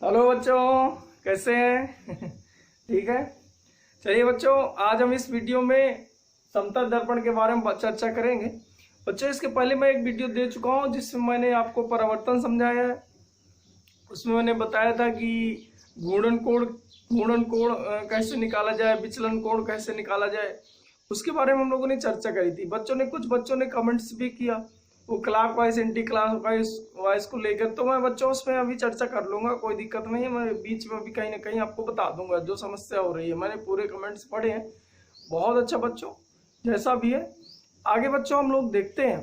Hello बच्चों, कैसे हैं? ठीक है। चलिए बच्चों, आज हम इस वीडियो में समतल दर्पण के बारे में चर्चा करेंगे। बच्चों, इसके पहले मैं एक वीडियो दे चुका हूं जिसमें मैंने आपको परावर्तन समझाया है। उसमें मैंने बताया था कि घूर्णन कोण कैसे निकाला जाए, विचलन कोण कैसे निकाला जाए, उसके बारे में हम लोगों ने चर्चा करी थी। कुछ बच्चों ने कमेंट्स भी किया, वो clock wise anti clock wise को लेकर। तो मैं बच्चों उसमें अभी चर्चा कर लूंगा, कोई दिक्कत नहीं है। मैं बीच में अभी कहीं ना कहीं आपको बता दूंगा जो समस्या हो रही है। मैंने पूरे कमेंट्स पढ़े हैं। बहुत अच्छा बच्चों, जैसा भी है। आगे बच्चों हम लोग देखते हैं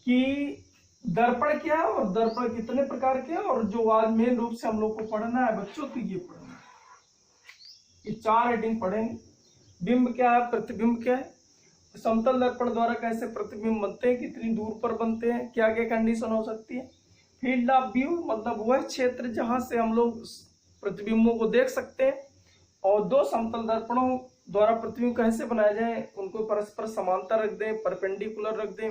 कि दर्पण क्या है और दर्पण कितने प्रकार के हैं, और जो आज मेन रूप से हम लोग को पढ़ना है बच्चों, तो ये पढ़ना है। ये 4 हेडिंग पढ़ेंगे। बिंब क्या है, प्रतिबिंब क्या है, समतल दर्पण द्वारा कैसे प्रतिबिंब बनते हैं, कितनी दूर पर बनते हैं, क्या क्या कंडीशन हो सकती है, फील्ड ऑफ व्यू मतलब वह क्षेत्र जहां से हम लोग प्रतिबिंबों को देख सकते हैं, और 2 समतल दर्पणों द्वारा प्रतिबिंब कैसे बनाया जाए, उनको परस्पर समांतर रख दें, परपेंडिकुलर रख दें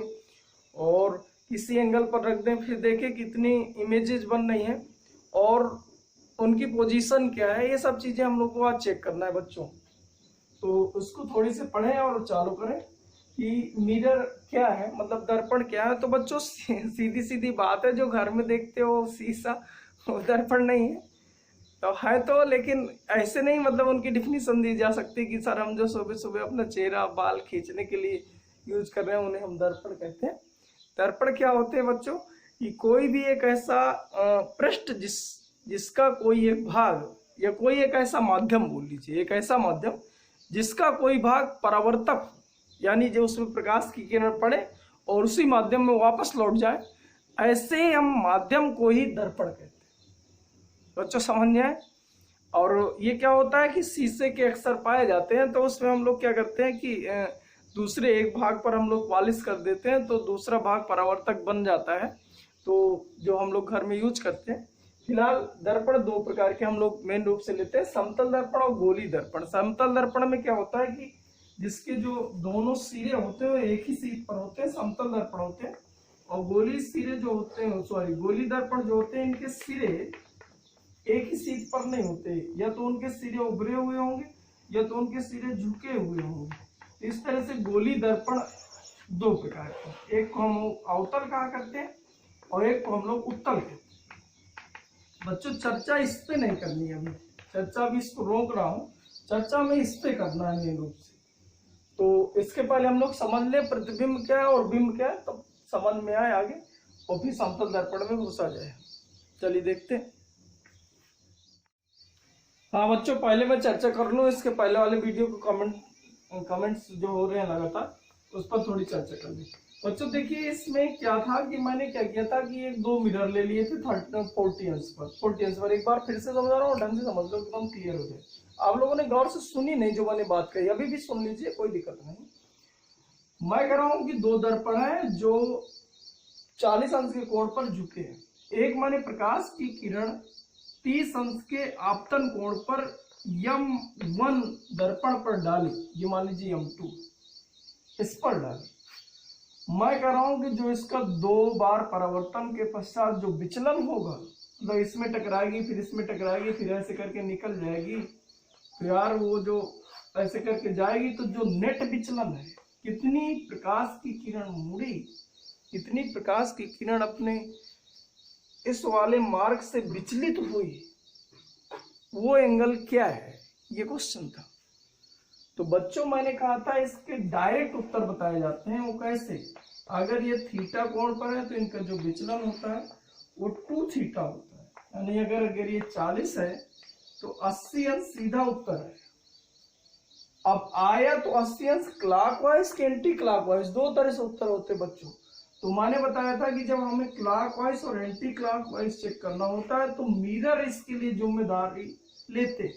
और किसी एंगल पर रख दें, फिर देखें कितनी इमेजेस बन रही हैं और उनकी पोजीशन क्या है। ये सब चीजें हम लोग को आज चेक करना है बच्चों। तो उसको थोड़ी से पढ़ें और चालू करें कि मिरर क्या है, मतलब दर्पण क्या है। तो बच्चों सीधी सीधी बात है, जो घर में देखते हो शीशा वो दर्पण नहीं है। तो है तो, लेकिन ऐसे नहीं, मतलब उनकी डिफिनीशन दी जा सकती कि सर हम जो सुबह सुबह अपना चेहरा बाल खींचने के लिए यूज कर रहे हैं उन्हें हम दर्पण कहते हैं। दर्पण क्या होते हैं बच्चों, कि कोई भी एक ऐसा पृष्ठ जिसका कोई एक भाग या कोई एक ऐसा माध्यम, बोल लीजिए एक ऐसा माध्यम जिसका कोई भाग परावर्तक, यानी जो उसमें प्रकाश की किरण पड़े और उसी माध्यम में वापस लौट जाए, ऐसे हम माध्यम को ही दर्पण कहते हैं। बच्चों समझ में आए। और ये क्या होता है कि शीशे के अक्सर पाए जाते हैं, तो उसमें हम लोग क्या करते हैं कि दूसरे एक भाग पर हम लोग पॉलिश कर देते हैं, तो दूसरा भाग परावर्तक बन जाता है, तो जो हम लोग घर में यूज करते हैं। फिलहाल दर्पण 2 प्रकार के हम लोग मेन रूप से लेते हैं, समतल दर्पण और गोली दर्पण। समतल दर्पण में क्या होता है कि जिसके जो दोनों सिरे होते हैं एक ही सीध पर होते हैं, समतल दर्पण होते हैं। और गोली सिरे जो होते हैं, सॉरी गोली दर्पण जो होते हैं, इनके सिरे एक ही सीध पर नहीं होते, या तो उनके सिरे उभरे हुए होंगे या तो उनके सिरे झुके हुए होंगे। इस तरह से गोली दर्पण 2 प्रकार के, एक को हम अवतल कहा करते हैं और एक को हम लोग उत्तल कहते हैं। बच्चों चर्चा इस पे नहीं करनी है, अभी चर्चा भी इसको रोक रहा हूँ, चर्चा में इस पे करना है मेन रूप से। तो इसके पहले हम लोग समझ ले प्रतिबिंब क्या है और बिंब क्या है, तो समझ में आए आगे और फिर समतल दर्पण में घुसा जाए। चलिए देखते हैं। हाँ बच्चों, पहले मैं चर्चा कर लूँ इसके पहले वाले वीडियो को, कमेंट्स जो हो रहे हैं लगातार उस पर थोड़ी चर्चा कर ली। बच्चों देखिए, इसमें क्या था कि मैंने क्या किया था कि 2 मिरर ले लिए थे 40 पर। एक बार फिर से समझा रहा हूँ, ढंग से समझ लो, एकदम क्लियर हो जाए। आप लोगों ने गौर से सुनी नहीं जो मैंने बात कही, अभी भी सुन लीजिए, कोई दिक्कत नहीं। मैं कह रहा हूँ कि 2 दर्पण है जो 40 अंश के कोण पर झुके हैं। एक माने प्रकाश की किरण 30 अंश के आपतन कोण पर M1 दर्पण पर डाली, ये मान लीजिए M2 इस पर डाली। मैं कह रहा हूं कि जो इसका 2 बार परावर्तन के पश्चात जो विचलन होगा, मतलब इसमें टकराएगी फिर इसमें टकराएगी फिर ऐसे करके निकल जाएगी, तो यार वो जो ऐसे करके जाएगी, तो जो नेट विचलन है, कितनी प्रकाश की किरण मुड़ी, कितनी प्रकाश की किरण अपने इस वाले मार्ग से विचलित हुई, वो एंगल क्या है, ये क्वेश्चन था। तो बच्चों मैंने कहा था इसके डायरेक्ट उत्तर बताए जाते हैं। वो कैसे, अगर ये थीटा कोण पर है तो इनका जो विचलन होता है वो 2 थीटा होता है, यानी अगर ये 40 है तो 80 अंश सीधा उत्तर है। अब आया तो 80 अंश क्लॉकवाइज के एंटी क्लॉकवाइज, 2 तरह से उत्तर होते बच्चों। तो मैंने बताया था कि जब हमें क्लॉकवाइज और एंटी क्लॉकवाइज चेक करना होता है तो मिरर इसके लिए जिम्मेदारी लेते,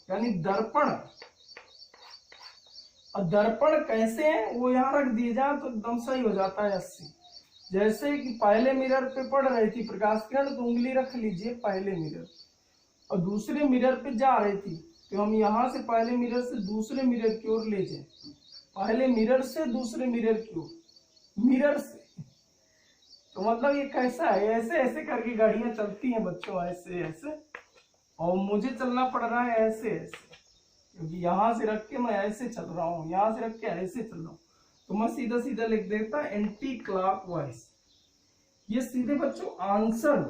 यानी दर्पण। अब दर्पण कैसे है वो यहां रख दिए जाए तो एकदम सही हो जाता है 80। जैसे कि पहले मिरर पे पड़ रही थी प्रकाश किरण, तो उंगली रख लीजिए पहले मिरर, और दूसरे मिरर पे जा रही थी तो हम यहां से पहले मिरर से दूसरे मिरर की ओर ले जाए, पहले मिरर से दूसरे मिरर की ओर, मिरर से तो मतलब ये कैसा है, ऐसे ऐसे करके गाड़ियां चलती हैं बच्चों, ऐसे ऐसे, और मुझे चलना पड़ रहा है ऐसे ऐसे, क्योंकि यहाँ से रख के मैं ऐसे चल रहा हूँ, यहाँ से रख के ऐसे चल रहा हूँ, तो मैं सीधा सीधा लिख देता एंटी क्लॉकवाइज। ये सीधे बच्चों आंसर,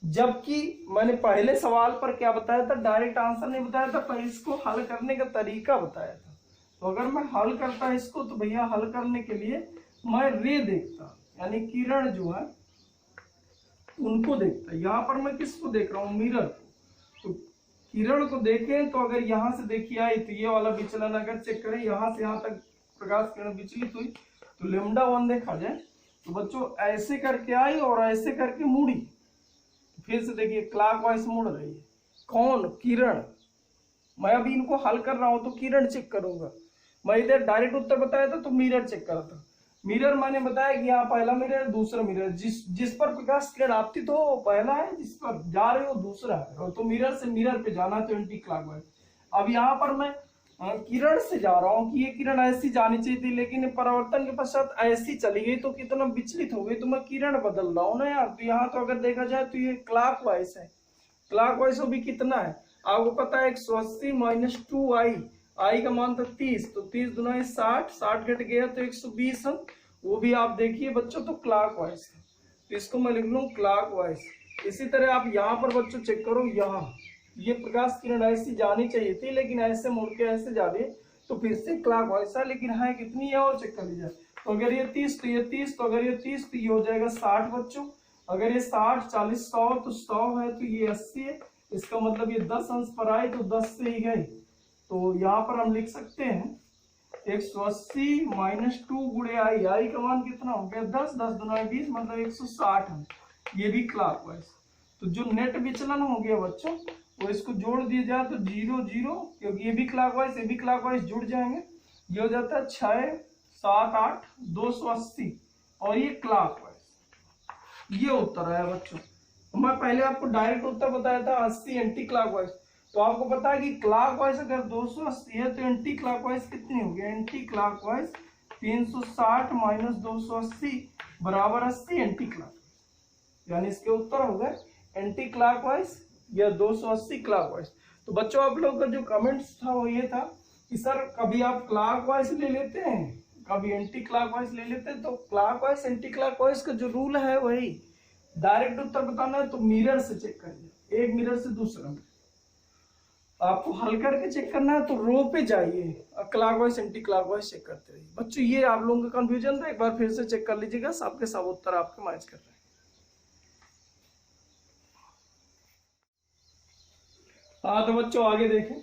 जबकि मैंने पहले सवाल पर क्या बताया था, डायरेक्ट आंसर नहीं बताया था, पर इसको हल करने का तरीका बताया था। तो अगर मैं हल करता इसको, तो भैया हल करने के लिए मैं रे देखता, यानी किरण जो है उनको देखता। यहाँ पर मैं किसको देख रहा हूँ, मिरर को। तो किरण को देखें तो अगर यहाँ से देखिए आई, तो ये वाला विचलन अगर चेक करें, यहाँ से यहाँ तक प्रकाश किरण विचलित हुई, तो λ1 देखा जाए, तो बच्चों ऐसे करके आई और ऐसे करके मुड़ी, फिर से देखिए क्लॉकवाइज मुड़ रही है। कौन, किरण। मैं अभी इनको हल कर रहा हूं तो किरण चेक करूंगा। मैं इधर डायरेक्ट उत्तर बताया था तो मिरर चेक करा था। मिरर मैंने बताया कि यहाँ पहला मिरर, दूसरा मिरर, जिस पर प्रकाश किरण आपतित हो पहला है, जिस पर जा रहे हो दूसरा है, और तो मिरर से मिरर पे जाना तो एंटी क्लॉकवाइज। अब यहाँ पर मैं किरण से जा रहा हूँ कि ये किरण ऐसी जानी चाहिए थी, लेकिन परावर्तन के पश्चात ऐसी चली गई, तो कितना विचलित हो गई, तो मैं किरण बदल रहा हूँ ना यार। तो यहाँ तो अगर देखा जाए तो ये क्लॉकवाइज है। क्लॉकवाइज भी कितना है आपको पता है, 180 माइनस 2i, आई का मान था 30, तो 30 दुना 60, 60 घट गया तो 120 है, वो भी आप देखिए बच्चों तो क्लॉकवाइज है। तो इसको मैं लिख लूँ क्लॉकवाइज। इसी तरह आप यहाँ पर बच्चों चेक करो, यहाँ ये प्रकाश किरण ऐसी जानी चाहिए थी, लेकिन ऐसे मुड़ के ऐसे जा रही है, तो फिर से क्लॉकवाइज है, लेकिन है कितनी है और चेक कर लीजिए। तो अगर ये 30 तो ये 30, तो अगर ये 30 तो ये हो जाएगा 60 बच्चों। अगर ये 60, 40, 100 तो 100 है, तो ये 80 है। इसका मतलब ये 10 अंश पर आए तो 10 से ही गए, तो यहाँ पर हम लिख सकते हैं 180 माइनस 2 गुणे आई, आई का मान कितना हो गया 10, 10 दुना 20, मतलब 160 है। ये भी क्लॉकवाइज। तो जो नेट विचलन हो गया बच्चों, वो इसको जोड़ दिया जाए तो 0 0, क्योंकि ये भी क्लॉकवाइज ये भी क्लॉकवाइज जुड़ जाएंगे, ये हो जाता है 6 7 8 280, और ये क्लॉकवाइज। ये उत्तर है बच्चों। मैं पहले आपको डायरेक्ट उत्तर बताया था 80 एंटी क्लॉकवाइज, तो आपको पता है कि क्लॉकवाइज अगर 280 है तो एंटी क्लॉकवाइज कितनी होगी, एंटी क्लॉकवाइज 360 माइनस 280 बराबर 80 एंटी क्लॉकवाइज, यानी इसके उत्तर हो गए एंटी क्लॉकवाइज या 280 क्लॉकवाइज। तो बच्चों आप लोग का जो कमेंट्स था वो ये था कि सर कभी आप क्लॉकवाइज ले लेते हैं, कभी एंटी क्लॉकवाइज ले लेते हैं। तो क्लॉकवाइज एंटी क्लॉकवाइज का जो रूल है वही, डायरेक्ट उत्तर बताना है तो मिरर से चेक करिए, एक मिरर से दूसरा में। आपको हल करके चेक करना है तो रो पे जाइए, क्लॉकवाइज एंटी क्लॉकवाइज चेक करते रहिए। बच्चों ये आप लोगों का कंफ्यूजन था, एक बार फिर से चेक कर लीजिएगा, सबके सब उत्तर आपके मैच कर रहे हैं। हाँ तो बच्चों आगे देखें,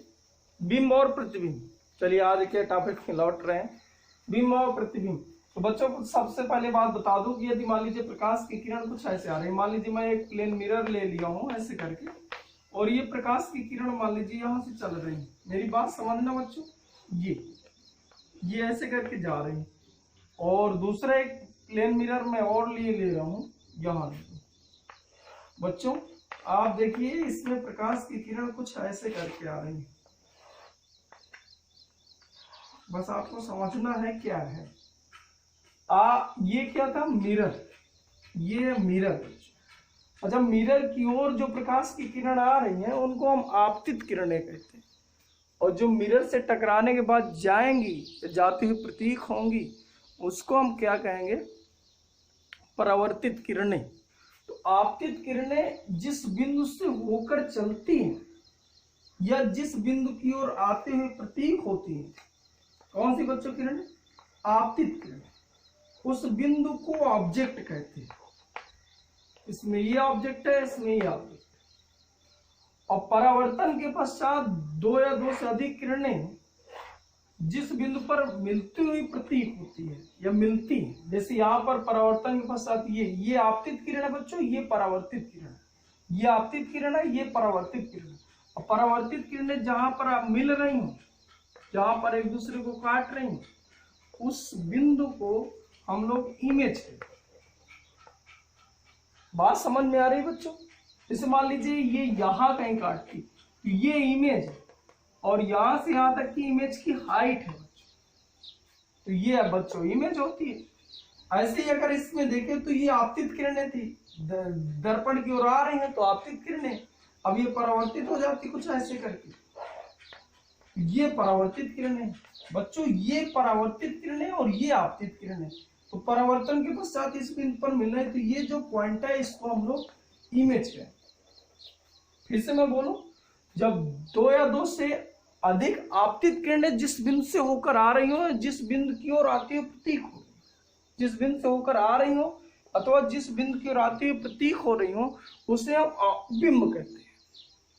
बिंब और प्रतिबिंब। चलिए आज के टॉपिक में लौट रहे हैं, बिंब और प्रतिबिंब। तो बच्चों को सबसे पहले बात बता दूं कि यदि मान लीजिए प्रकाश की किरण कुछ ऐसे आ रही है, मान लीजिए मैं एक प्लेन मिरर ले लिया हूं ऐसे करके, और ये प्रकाश की किरण मान लीजिए यहाँ से चल रही है, मेरी बात समझना बच्चों, ये ऐसे करके जा रही है, और दूसरा एक प्लेन मिरर में और ले रहा हूँ यहाँ। बच्चों आप देखिए इसमें प्रकाश की किरण कुछ ऐसे करके आ रही है, बस आपको समझना है क्या है। ये क्या था, मिरर, ये मिरर। अच्छा, मिरर की ओर जो प्रकाश की किरण आ रही है उनको हम आपतित किरणें कहते हैं, और जो मिरर से टकराने के बाद जाएंगी, जाती हुई प्रतीक होंगी, उसको हम क्या कहेंगे, परावर्तित किरणें। तो आपतित किरणें जिस बिंदु से होकर चलती हैं या जिस बिंदु की ओर आते हुए प्रतीक होती हैं, कौन सी बच्चों किरणें, आपतित किरणें, उस बिंदु को ऑब्जेक्ट कहते हैं। इसमें ये ऑब्जेक्ट है, इसमें ये ऑब्जेक्ट है। और परावर्तन के पश्चात दो या दो से अधिक किरणें जिस बिंदु पर मिलती हुई प्रतीक होती है या मिलती है, जैसे यहाँ पर परावर्तन के पश्चात ये आपतित किरण है बच्चों, ये परावर्तित किरण है, ये आपतित किरण है, ये परावर्तित किरण है। और परावर्तित किरणें जहां पर आप मिल रही हो, जहां पर एक दूसरे को काट रही हो, उस बिंदु को हम लोग इमेज कहते हैं। बात समझ में आ रही है बच्चों? जैसे मान लीजिए ये यहां कहीं काटती, तो ये इमेज है, और यहां से यहां तक की इमेज की हाइट है बच्चों, तो ये बच्चों इमेज होती है। ऐसे ही अगर इसमें देखें तो ये आपतित किरणें थी, दर्पण की ओर आ रही हैं तो आपतित किरणें, अब ये परावर्तित हो जाती कुछ ऐसे करके, ये परावर्तित किरणें बच्चों, ये परावर्तित किरणें और ये आपतित किरणें। तो परावर्तन के पश्चात इस बिंदु पर मिल रहे, तो ये जो पॉइंट है इसको हम लोग इमेज कहें। फिर से मैं बोलूं, जब दो या दो से अधिक आपतित किरणें जिस बिंदु से होकर आ रही हो, जिस बिंदु की ओर आती हो प्रतीक हो, जिस बिंदु से होकर आ रही हो अथवा जिस बिंदु की ओर आती हुई प्रतीक हो रही हो, उसे हम बिंब कहते हैं,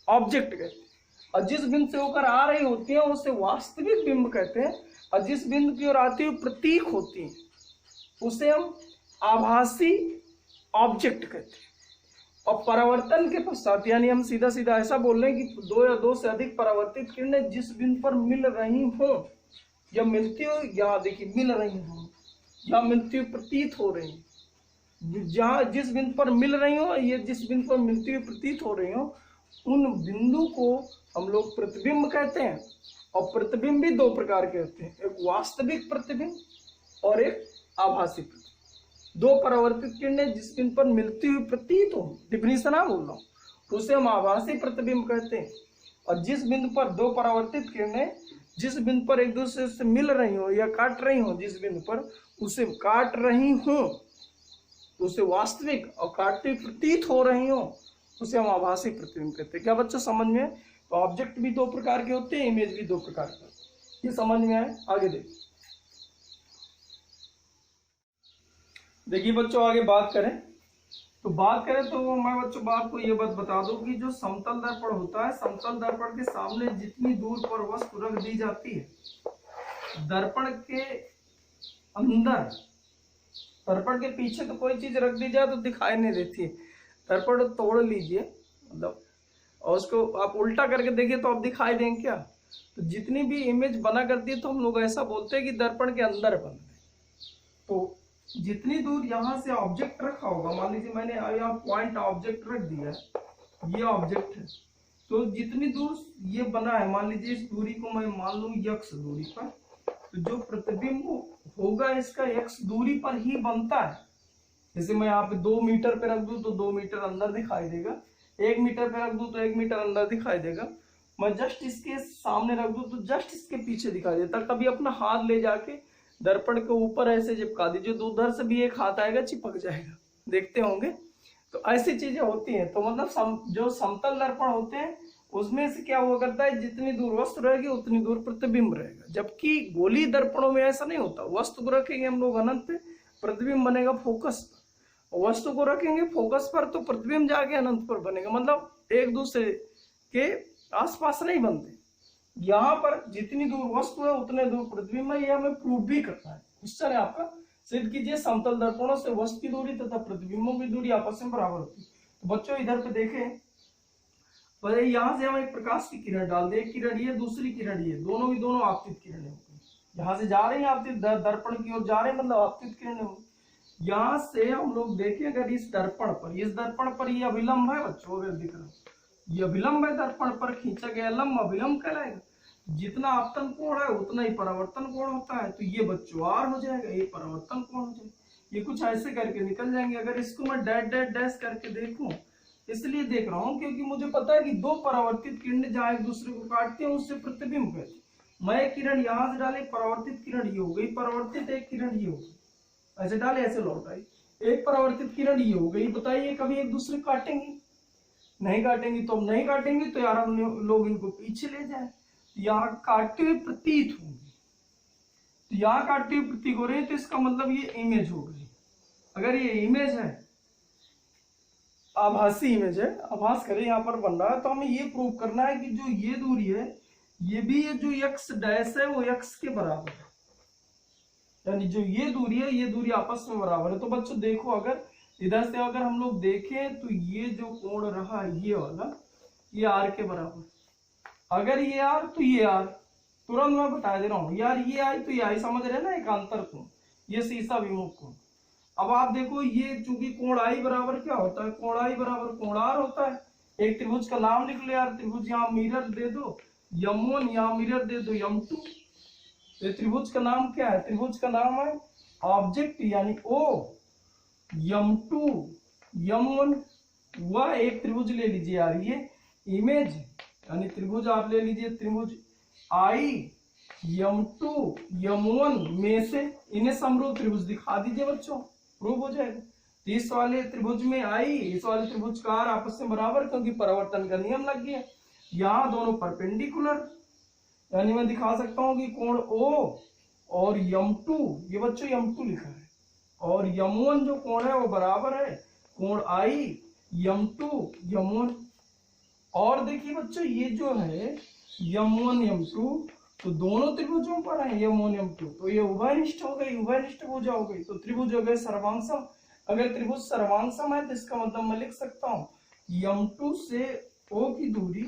ऑब्जेक्ट कहते हैं। और जिस बिंदु से होकर आ रही होती है उसे वास्तविक बिंब कहते हैं, और जिस बिंदु की ओर आती हुई प्रतीक होती है उसे हम आभासी ऑब्जेक्ट कहते हैं। और परावर्तन के पश्चात, यानी हम सीधा सीधा ऐसा बोल रहे हैं कि दो या दो से अधिक परावर्तित किरणें जिस बिंदु पर मिल रही हो या मिलती हो, या देखिए मिल रही हो या मिलती हुई प्रतीत हो रही, जहां जिस बिंदु पर मिल रही हो, ये जिस बिंदु पर मिलती हुई प्रतीत हो रही हो, उन बिंदु को हम लोग प्रतिबिंब कहते हैं। और प्रतिबिंब भी दो प्रकार के होते हैं, एक वास्तविक प्रतिबिंब और एक आभासी प्रतिबिंब। दो परावर्तित किरणें जिस बिंदु पर मिलती हुई प्रतीत हो, डिफिनीशन बोल रहा हूँ, उसे हम आभासी प्रतिबिंब कहते हैं। और जिस बिंदु पर दो परावर्तित किरणें जिस बिंदु पर एक दूसरे से मिल रही हो या काट रही हो, जिस बिंदु पर उसे काट रही हो उसे वास्तविक, और काटती प्रतीत हो रही हो उसे हम आभासी प्रतिबिंब कहते हैं। क्या बच्चों समझ में? तो ऑब्जेक्ट भी दो प्रकार के होते हैं, इमेज भी दो प्रकार के होते हैं। ये समझ में आए? आगे देखिए बच्चों, आगे बात करें तो मैं बच्चों आपको ये बात बता दूं कि जो समतल दर्पण होता है, समतल दर्पण के सामने जितनी दूर पर वस्तु रख दी जाती है, दर्पण के अंदर, दर्पण के पीछे तो कोई चीज रख दी जाए तो दिखाई नहीं देती है। दर्पण तोड़ लीजिए, मतलब और उसको आप उल्टा करके देखिए तो आप दिखाई देंगे क्या? तो जितनी भी इमेज बना करती है तो हम लोग ऐसा बोलते हैं कि दर्पण के अंदर बन रहे। तो जितनी दूर यहाँ से ऑब्जेक्ट रखा होगा, मान लीजिए मैंने यहाँ पॉइंट ऑब्जेक्ट रख दिया, ये ऑब्जेक्ट है, तो जितनी दूर ये बना है, मान लीजिए इस दूरी को मैं मान लूँ x दूरी पर, तो जो प्रतिबिंब होगा इसका x दूरी पर ही बनता है। जैसे मैं यहाँ पे 2 मीटर पे रख दूं तो 2 मीटर अंदर दिखाई देगा, 1 मीटर पे रख दूं तो 1 मीटर अंदर दिखाई देगा, मैं जस्ट इसके सामने रख दूं तो जस्ट इसके पीछे दिखाई देता। कभी अपना हाथ ले जाके दर्पण के ऊपर ऐसे चिपका दीजिए तो उधर से भी एक हाथ आएगा, चिपक जाएगा, देखते होंगे। तो ऐसी चीजें होती हैं। तो मतलब जो समतल दर्पण होते हैं उसमें से क्या हुआ करता है, जितनी दूर वस्तु रहेगी उतनी दूर प्रतिबिंब रहेगा। जबकि गोली दर्पणों में ऐसा नहीं होता, वस्तु को रखेंगे हम लोग अनंत पे, प्रतिबिंब बनेगा फोकस पर, वस्तु को रखेंगे फोकस पर तो प्रतिबिंब जाके अनंत पर बनेगा। मतलब एक दूसरे के आसपास नहीं बनते। यहाँ पर जितनी दूर वस्तु है उतने दूर प्रतिबिंब है, ये हमें प्रूव भी करना है। क्वेश्चन है आपका, सिद्ध कीजिए समतल दर्पणों से वस्तु की दूरी तथा प्रतिबिंबों की दूरी आपस में बराबर होती है। तो बच्चों इधर पे देखें, तो यहाँ से हम एक प्रकाश की किरण डाल दे, एक किरण ये, दूसरी किरण ये, दोनों की दोनों आपतित किरणें होगी। यहाँ से जा रही है आपतित, दर्पण की ओर जा रहे हैं, मतलब आपतित किरणें होगी। यहाँ से हम लोग देखें अगर इस दर्पण पर ये अभिलंब है बच्चों, अगर दिख रहा ये अभिलंब है, दर्पण पर खींचा गया लंब अभिलंब कहलाएगा। जितना आपतन कोण है उतना ही परावर्तन कोण होता है, तो ये बच्चों आर हो जाएगा, ये परावर्तन कोण हो जाएगा। ये कुछ ऐसे करके निकल जाएंगे। अगर इसको मैं डैश डैश डैश करके देखूं, इसलिए देख रहा हूं क्योंकि मुझे पता है कि दो परावर्तित किरणें जहां एक दूसरे को काटती हैं उससे प्रतिबिंब कहते हैं। मैं एक किरण यहां से डाले, परावर्तित किरण ये हो गई, परावर्तित एक किरण ये हो गई, ऐसे डाले ऐसे लौट आई, एक परावर्तित किरण ये हो गई। बताइए कभी एक दूसरे को काटेंगी? नहीं काटेंगी। तो हम नहीं काटेंगे तो यार हम लोग इनको पीछे ले जाए, यहाँ काटते हुए प्रतीत होंगी, तो यहाँ काटते हुए प्रतीक हो रही है, तो इसका मतलब ये इमेज हो गई। अगर ये इमेज है, आभासी इमेज है, आभास करें यहाँ पर बन रहा है, तो हमें ये प्रूव करना है कि जो ये दूरी है ये भी ये जो x डैश है वो x के बराबर है, यानी जो ये दूरी आपस में बराबर है। तो बच्चों देखो, अगर इधर से अगर हम लोग देखें तो ये जो कोण रहा ये वाला, ये r के बराबर, अगर ये r तो ये r, तुरंत मैं बता दे रहा हूं यार, ये आई तो ये आई, समझ रहे ना, एक अंतर कोण, ये सीसा विमुख कोण। अब आप देखो ये चूंकि कोण आई बराबर क्या होता है, कोण आई बराबर कोण r होता है। एक त्रिभुज का नाम लिख लो यार, त्रिभुज यहाँ मिरर दे दो m1, यहाँ मिरर दे दो m2। ये त्रिभुज का नाम क्या है? त्रिभुज का नाम है ऑब्जेक्ट यानी ओ M2 M1 वह एक त्रिभुज ले लीजिए यार, ये इमेज यानी त्रिभुज आप ले लीजिए त्रिभुज I M2 M1 में से इन्हें समरूप त्रिभुज दिखा दीजिए बच्चों, प्रूव हो जाएगा। तो इस वाले त्रिभुज में I, इस वाले त्रिभुज का R आपस में बराबर, क्योंकि परावर्तन का नियम लग गया। यहाँ दोनों परपेंडिकुलर, यानी मैं दिखा सकता हूं कि कोण O और M2, ये बच्चों M2 लिखा है, और M1 जो कोण है वो बराबर है कोण I M2 M1। और देखिए बच्चों ये जो है M1 M2 तो दोनों त्रिभुजों पर है M1 M2, तो ये उभयनिष्ठ हो गई, उभयनिष्ठ भुजा हो गई, तो त्रिभुज हो गए सर्वांगसम। अगर त्रिभुज सर्वांगसम है तो इसका मतलब मैं लिख सकता हूँ M2 से O की दूरी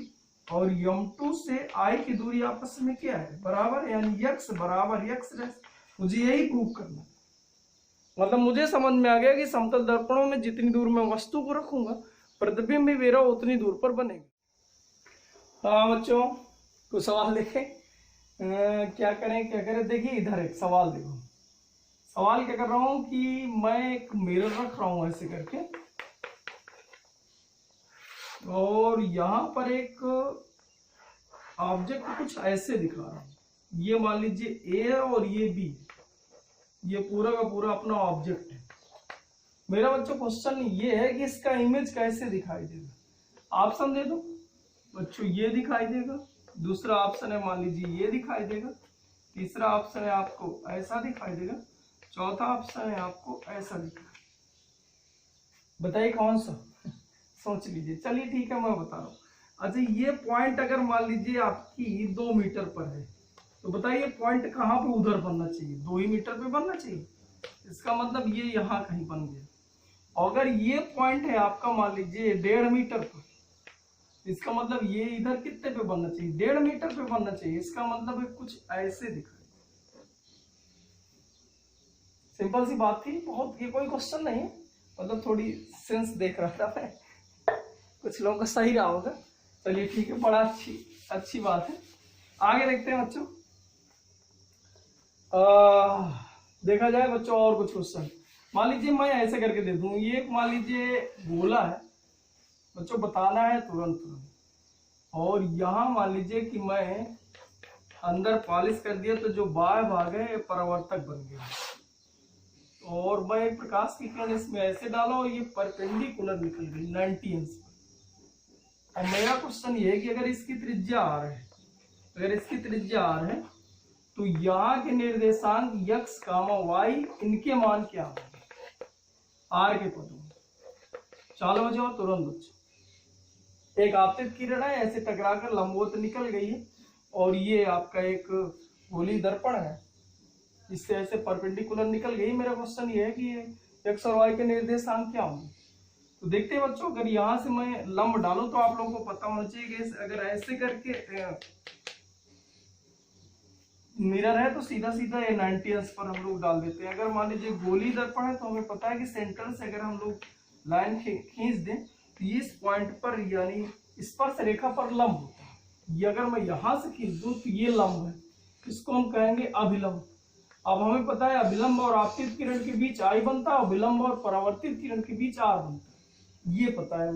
और M2 से I की दूरी आपस में क्या है, बराबर, यानी x बराबर x'। मुझे यही प्रूव करना, मतलब मुझे समझ में आ गया कि समतल दर्पणों में जितनी दूर मैं वस्तु को रखूंगा प्रतिबिंब भी मेरा उतनी दूर पर बनेगा। हाँ बच्चों, कुछ सवाल देखें, क्या करें देखिए इधर एक सवाल देखो। सवाल क्या कर रहा हूं कि मैं एक मिरर रख रहा हूं ऐसे करके, और यहां पर एक ऑब्जेक्ट कुछ ऐसे दिखा रहा हूं। ये मान लीजिए A और ये B, ये पूरा का पूरा अपना ऑब्जेक्ट है। मेरा बच्चों क्वेश्चन ये है कि इसका इमेज कैसे दिखाई देगा। ऑप्शन दे दो बच्चों, ये दिखाई देगा, दूसरा ऑप्शन है मान लीजिए ये दिखाई देगा, तीसरा ऑप्शन है आपको ऐसा दिखाई देगा, चौथा ऑप्शन है आपको ऐसा दिखाई। बताइए कौन सा, सोच लीजिए। चलिए ठीक है, मैं बता रहा हूँ। अच्छा, ये पॉइंट अगर मान लीजिए आपकी 2 मीटर पर है, तो बताइए पॉइंट कहाँ पे उधर बनना चाहिए, 2 ही मीटर पे बनना चाहिए। इसका मतलब ये यहाँ कहीं बन गया। अगर ये पॉइंट है आपका मान लीजिए 1.5 मीटर पर, इसका मतलब ये इधर कितने पे बनना चाहिए, 1.5 मीटर पे बनना चाहिए। इसका मतलब है कुछ ऐसे दिखाई। सिंपल सी बात थी बहुत, ये कोई क्वेश्चन नहीं है, मतलब थोड़ी सेंस देख रहा था मैं, कुछ लोगों का सही रहा होगा। चलिए ठीक है, बड़ा अच्छी बात है। आगे देखते हैं बच्चों। देखा जाए बच्चों और कुछ क्वेश्चन। मान लीजिए मैं ऐसे करके दे दूं, ये मान लीजिए गोला है बच्चों, बताना है तुरंत। और यहाँ मान लीजिए कि मैं अंदर पॉलिश कर दिया, तो जो बाह्य भाग है परावर्तक बन गया, और मैं एक प्रकाश की किरण इसमें ऐसे डाला और ये परपेंडिकुलर निकल गई 90 अंश पर। और मेरा क्वेश्चन ये है कि अगर इसकी त्रिज्या r है, अगर इसकी त्रिज्या r है तो यहाँ के निर्देशांक x, y इनके मान क्या होंगे r के पदों में। चालू हो जाओ तुरंत बच्चों। एक आपतित किरण है, ऐसे टकराकर लंबवत निकल गई है, और ये आपका एक गोली दर्पण है, इससे ऐसे परपेंडिकुलर निकल गई। मेरा क्वेश्चन ये है कि x और y के निर्देशांक क्या होंगे। तो देखते हैं बच्चों, अगर यहाँ से मैं लंब डालूं तो आप लोगों को पता होना चाहिए कि अगर ऐसे करके मिरर है तो सीधा सीधा ये 90 अंश पर हम लोग डाल देते हैं। अगर मान लीजिए गोली दर्पण है तो हमें पता है कि सेंटर से अगर हम लोग लाइन खींच दें तो इस पॉइंट पर यानी स्पर्श रेखा पर लंब होता है। ये अगर मैं यहाँ से खींच दूं तो ये लंब है, इसको हम कहेंगे अभिलंब। अब हमें पता है अभिलंब और आपतित किरण के बीच I बनता है, और विलंब और परावर्तित किरण के बीच R बनता है, ये पता है।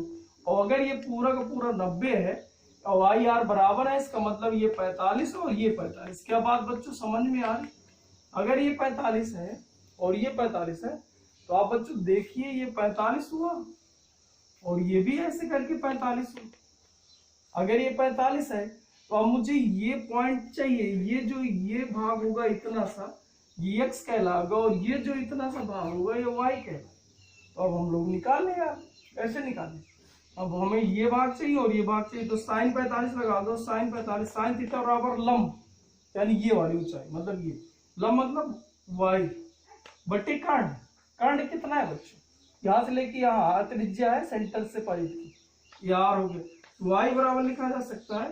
और अगर ये पूरा का पूरा 90 है और I R बराबर है, इसका मतलब ये 45 और ये 45। क्या बात बच्चों समझ में आ रही। अगर ये 45 है और ये 45 है तो आप बच्चों देखिए ये 45 हुआ और ये भी ऐसे करके 45 हुआ। अगर ये 45 है तो अब मुझे ये पॉइंट चाहिए, ये जो ये भाग होगा इतना सा ये x कहलाएगा, और ये जो इतना सा भाग होगा ये y कहलाएगा। तो अब हम लोग निकाल लें यार, कैसे निकालें। अब हमें ये भाग चाहिए और ये भाग चाहिए, तो साइन 45 लगा दो। साइन 45 साइन थीटा बराबर लंब, यानी ये वाली ऊंचाई, मतलब ये लंब मतलब y बटे कर्ण। कर्ण कितना है बच्चों, यहाँ से लेके यहाँ त्रिज्या है सेंटर से परिधि की, ये r हो गया। y बराबर लिखा जा सकता है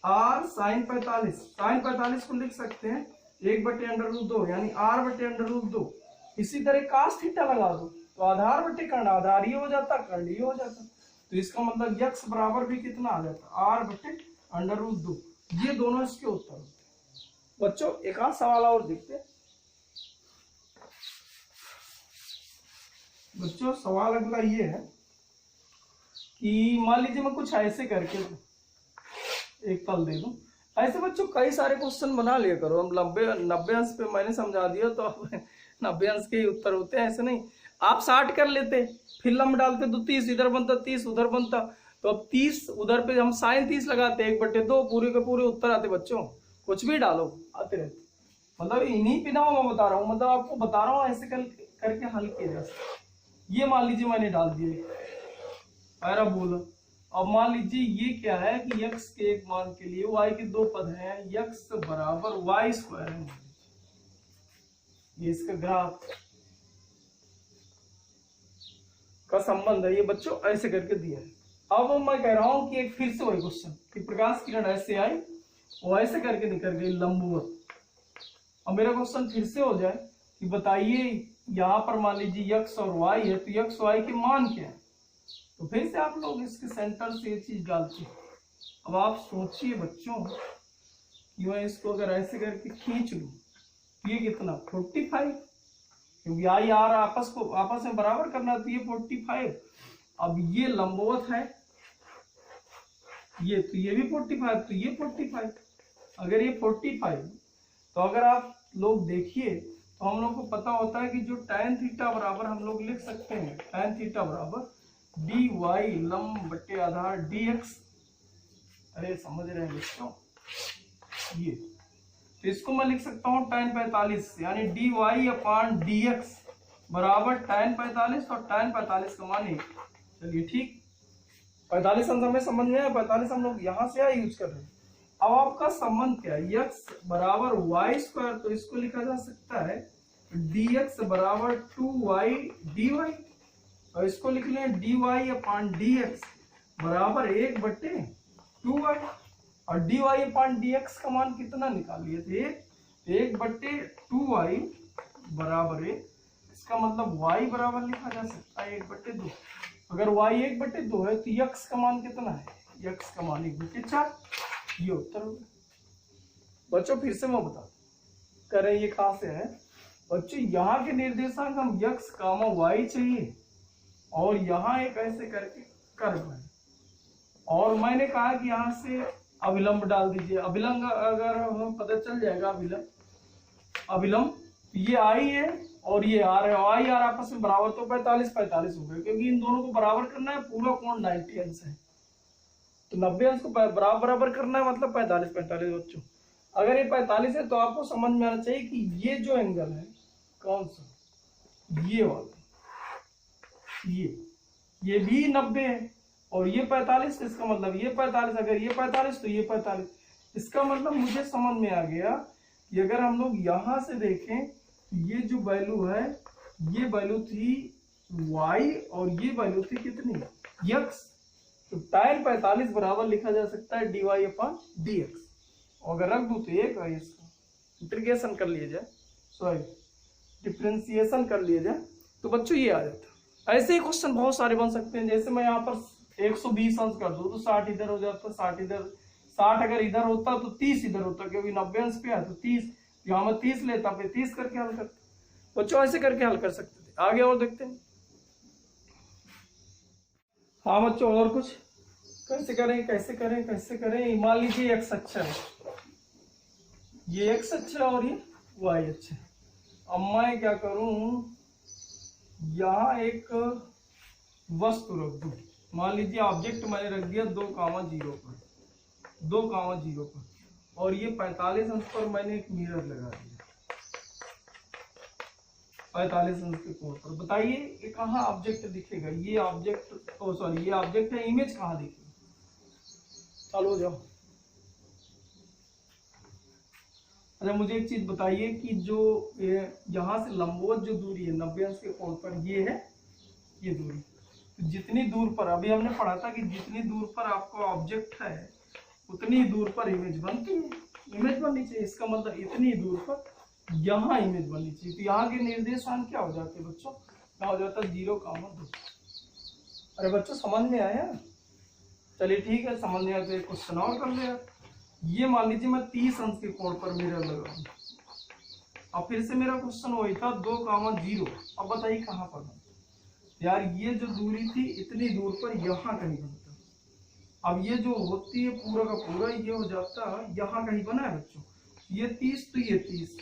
r साइन 45। साइन 45 को लिख सकते हैं 1/√2 यानी r/√2। इसी तरह cos थीटा लगा दो तो आधार बटे कर्ण, आधार ये हो जाता, कर्ण ये हो जाता। तो इसका मतलब x बराबर भी कितना आ जाता, r/√2। ये दोनों इसके उत्तर होते हैं। बच्चों एक आध सवाल और देखते हैं। बच्चों सवाल अगला ये है कि मान लीजिए मैं कुछ ऐसे करके एक तल दे दूं। ऐसे बच्चों कई सारे क्वेश्चन बना लिया करो। हम 90 अंश पे मैंने समझा दिया तो अब 90 अंश के ही उत्तर होते हैं, ऐसे नहीं। आप 60 कर लेते, फिर लंब डालते तो 30 इधर बनता, 30 उधर बनता। तो अब 30 उधर पे हम sin 30 लगाते, 1/2 पूरे के पूरे उत्तर आते बच्चों। कुछ भी डालो आते रहते। मतलब इन्हीं बिना मैं बता रहा हूँ, मतलब आपको बता रहा हूँ ऐसे करके हल किया जा सकता। ये मान लीजिए मैंने डाल दिया पैराबोला। अब मान लीजिए ये क्या है कि x के एक मान के लिए y के दो पद हैं, x बराबर y स्क्वायर है। ये इसका ग्राफ का संबंध है, ये बच्चों ऐसे करके दिया है। अब मैं कह रहा हूं कि एक फिर से वही क्वेश्चन कि प्रकाश किरण ऐसे आई वो ऐसे करके निकल गई लंबवत। अब मेरा क्वेश्चन फिर से हो जाए कि बताइए यहाँ पर मान लीजिए x और y है, तो x y के मान क्या है। तो फिर से आप लोग इसके सेंटर से ये चीज डालते हैं। अब आप सोचिए बच्चों कि मैं इसको अगर ऐसे करके खींच लूं तो ये कितना 45, क्योंकि आई आर आपस में बराबर करना, तो ये 45। अब ये लंबवत है ये, तो ये भी 45, तो ये 45। अगर ये 45, तो अगर आप लोग देखिए तो हम लोग को पता होता है कि जो tan थीटा बराबर हम लोग लिख सकते हैं, tan थीटा बराबर dy लंब बटे आधार dx। अरे समझ रहे हैं बच्चों ये, तो इसको मैं लिख सकता हूँ tan 45 यानी dy अपान dx बराबर tan 45 और tan 45 का मान 1। चलिए ठीक, 45 हमें समझ में आया, 45 हम लोग यहाँ से यूज कर रहे हैं। अब आपका संबंध क्या है, x बराबर वाई स्क्वायर, तो इसको लिखा जा सकता है dx बराबर 2y dy, और इसको लिख लें dy अपान dx बराबर 1/2y, और dy अपान dx का मान कितना निकाल लिए थे 1/2y बराबर 1। इसका मतलब y बराबर लिखा जा सकता है 1/2। अगर y 1/2 है तो x का मान कितना है, x का मान 1/4। ये उत्तर हो गया बच्चों। फिर से मैं बता करें ये कहां से है बच्चों, यहाँ के निर्देशांक हम x, y चाहिए और यहाँ एक ऐसे करके कर्व है, और मैंने कहा कि यहाँ से अभिलंब डाल दीजिए। अभिलंब अगर हमें पता चल जाएगा अभिलंब ये I है और ये R है, और I R आपस में बराबर, तो 45 हो गए, क्योंकि इन दोनों को बराबर करना है। पूरा कोण 90 अंश है, तो 90 अंश को बराबर करना है, मतलब 45 बच्चों। अगर ये 45 है तो आपको समझ में आना चाहिए कि ये जो एंगल है कौन सा, ये वाला, ये भी 90 है और ये 45, इसका मतलब ये 45। अगर ये 45 तो ये 45। इसका मतलब मुझे समझ में आ गया कि अगर हम लोग यहां से देखें तो ये जो वैल्यू है, ये वैल्यू थी y और ये वैल्यू थी कितनी x, तो tan 45 बराबर लिखा जा सकता है dy अपान dx। और अगर रख दूं तो एक है, इसका इंटीग्रेशन कर लिया जाए, सॉरी डिफरेंशिएशन कर लिया जाए, तो बच्चों ये आ जाता। ऐसे ही क्वेश्चन बहुत सारे बन सकते हैं। जैसे मैं यहाँ पर 120 अंश कर दूं तो 60 इधर हो जाता, 60 इधर, 60 अगर इधर होता तो 30 इधर होता, क्योंकि 90 अंश पे है तो 30, यहाँ मैं 30 लेता, फिर 30 करके हल करता। बच्चों ऐसे करके हल कर सकते थे। आगे और देखते हैं। हाँ बच्चों, और कुछ कैसे करें। मान लीजिए x अच्छा है, ये x अच्छा है और ये y अच्छा है। अब मैं क्या करूं, यहाँ एक वस्तु रख दूं। मान लीजिए ऑब्जेक्ट मैंने रख दिया 2,0 पर, और ये 45 अंश पर मैंने एक मिरर लगा दिया 45 अंश के कोण पर। बताइए ये कहाँ ऑब्जेक्ट दिखेगा, ये ऑब्जेक्ट, सॉरी ये ऑब्जेक्ट है, इमेज कहाँ दिखेगा। चलो जाओ। अच्छा मुझे एक चीज बताइए कि जो यहाँ से लंबवत जो दूरी है 90 अंश के कोण पर, ये है ये दूरी। तो जितनी दूर पर, अभी हमने पढ़ा था कि जितनी दूर पर आपका ऑब्जेक्ट है उतनी दूर पर इमेज बनती है, इमेज बननी चाहिए। इसका मतलब इतनी दूर पर यहाँ इमेज बननी चाहिए। तो यहाँ के निर्देशांक क्या हो जाते हैं बच्चों, क्या हो जाता है 0,2। अरे बच्चों समझ में आया, चलिए ठीक है, समझ में आया तो एक क्वेश्चन और कर लिया। ये मान लीजिए मैं 30 अंश के कोण पर मिरर लगाऊं, अब फिर से मेरा क्वेश्चन वही था 2,0। अब बताइए कहाँ पर, यार ये जो दूरी थी इतनी दूर पर यहाँ कहीं बनता, अब ये जो होती है पूरा का पूरा ये हो जाता यहाँ कहीं बना है बच्चों, ये 30 तो ये 30,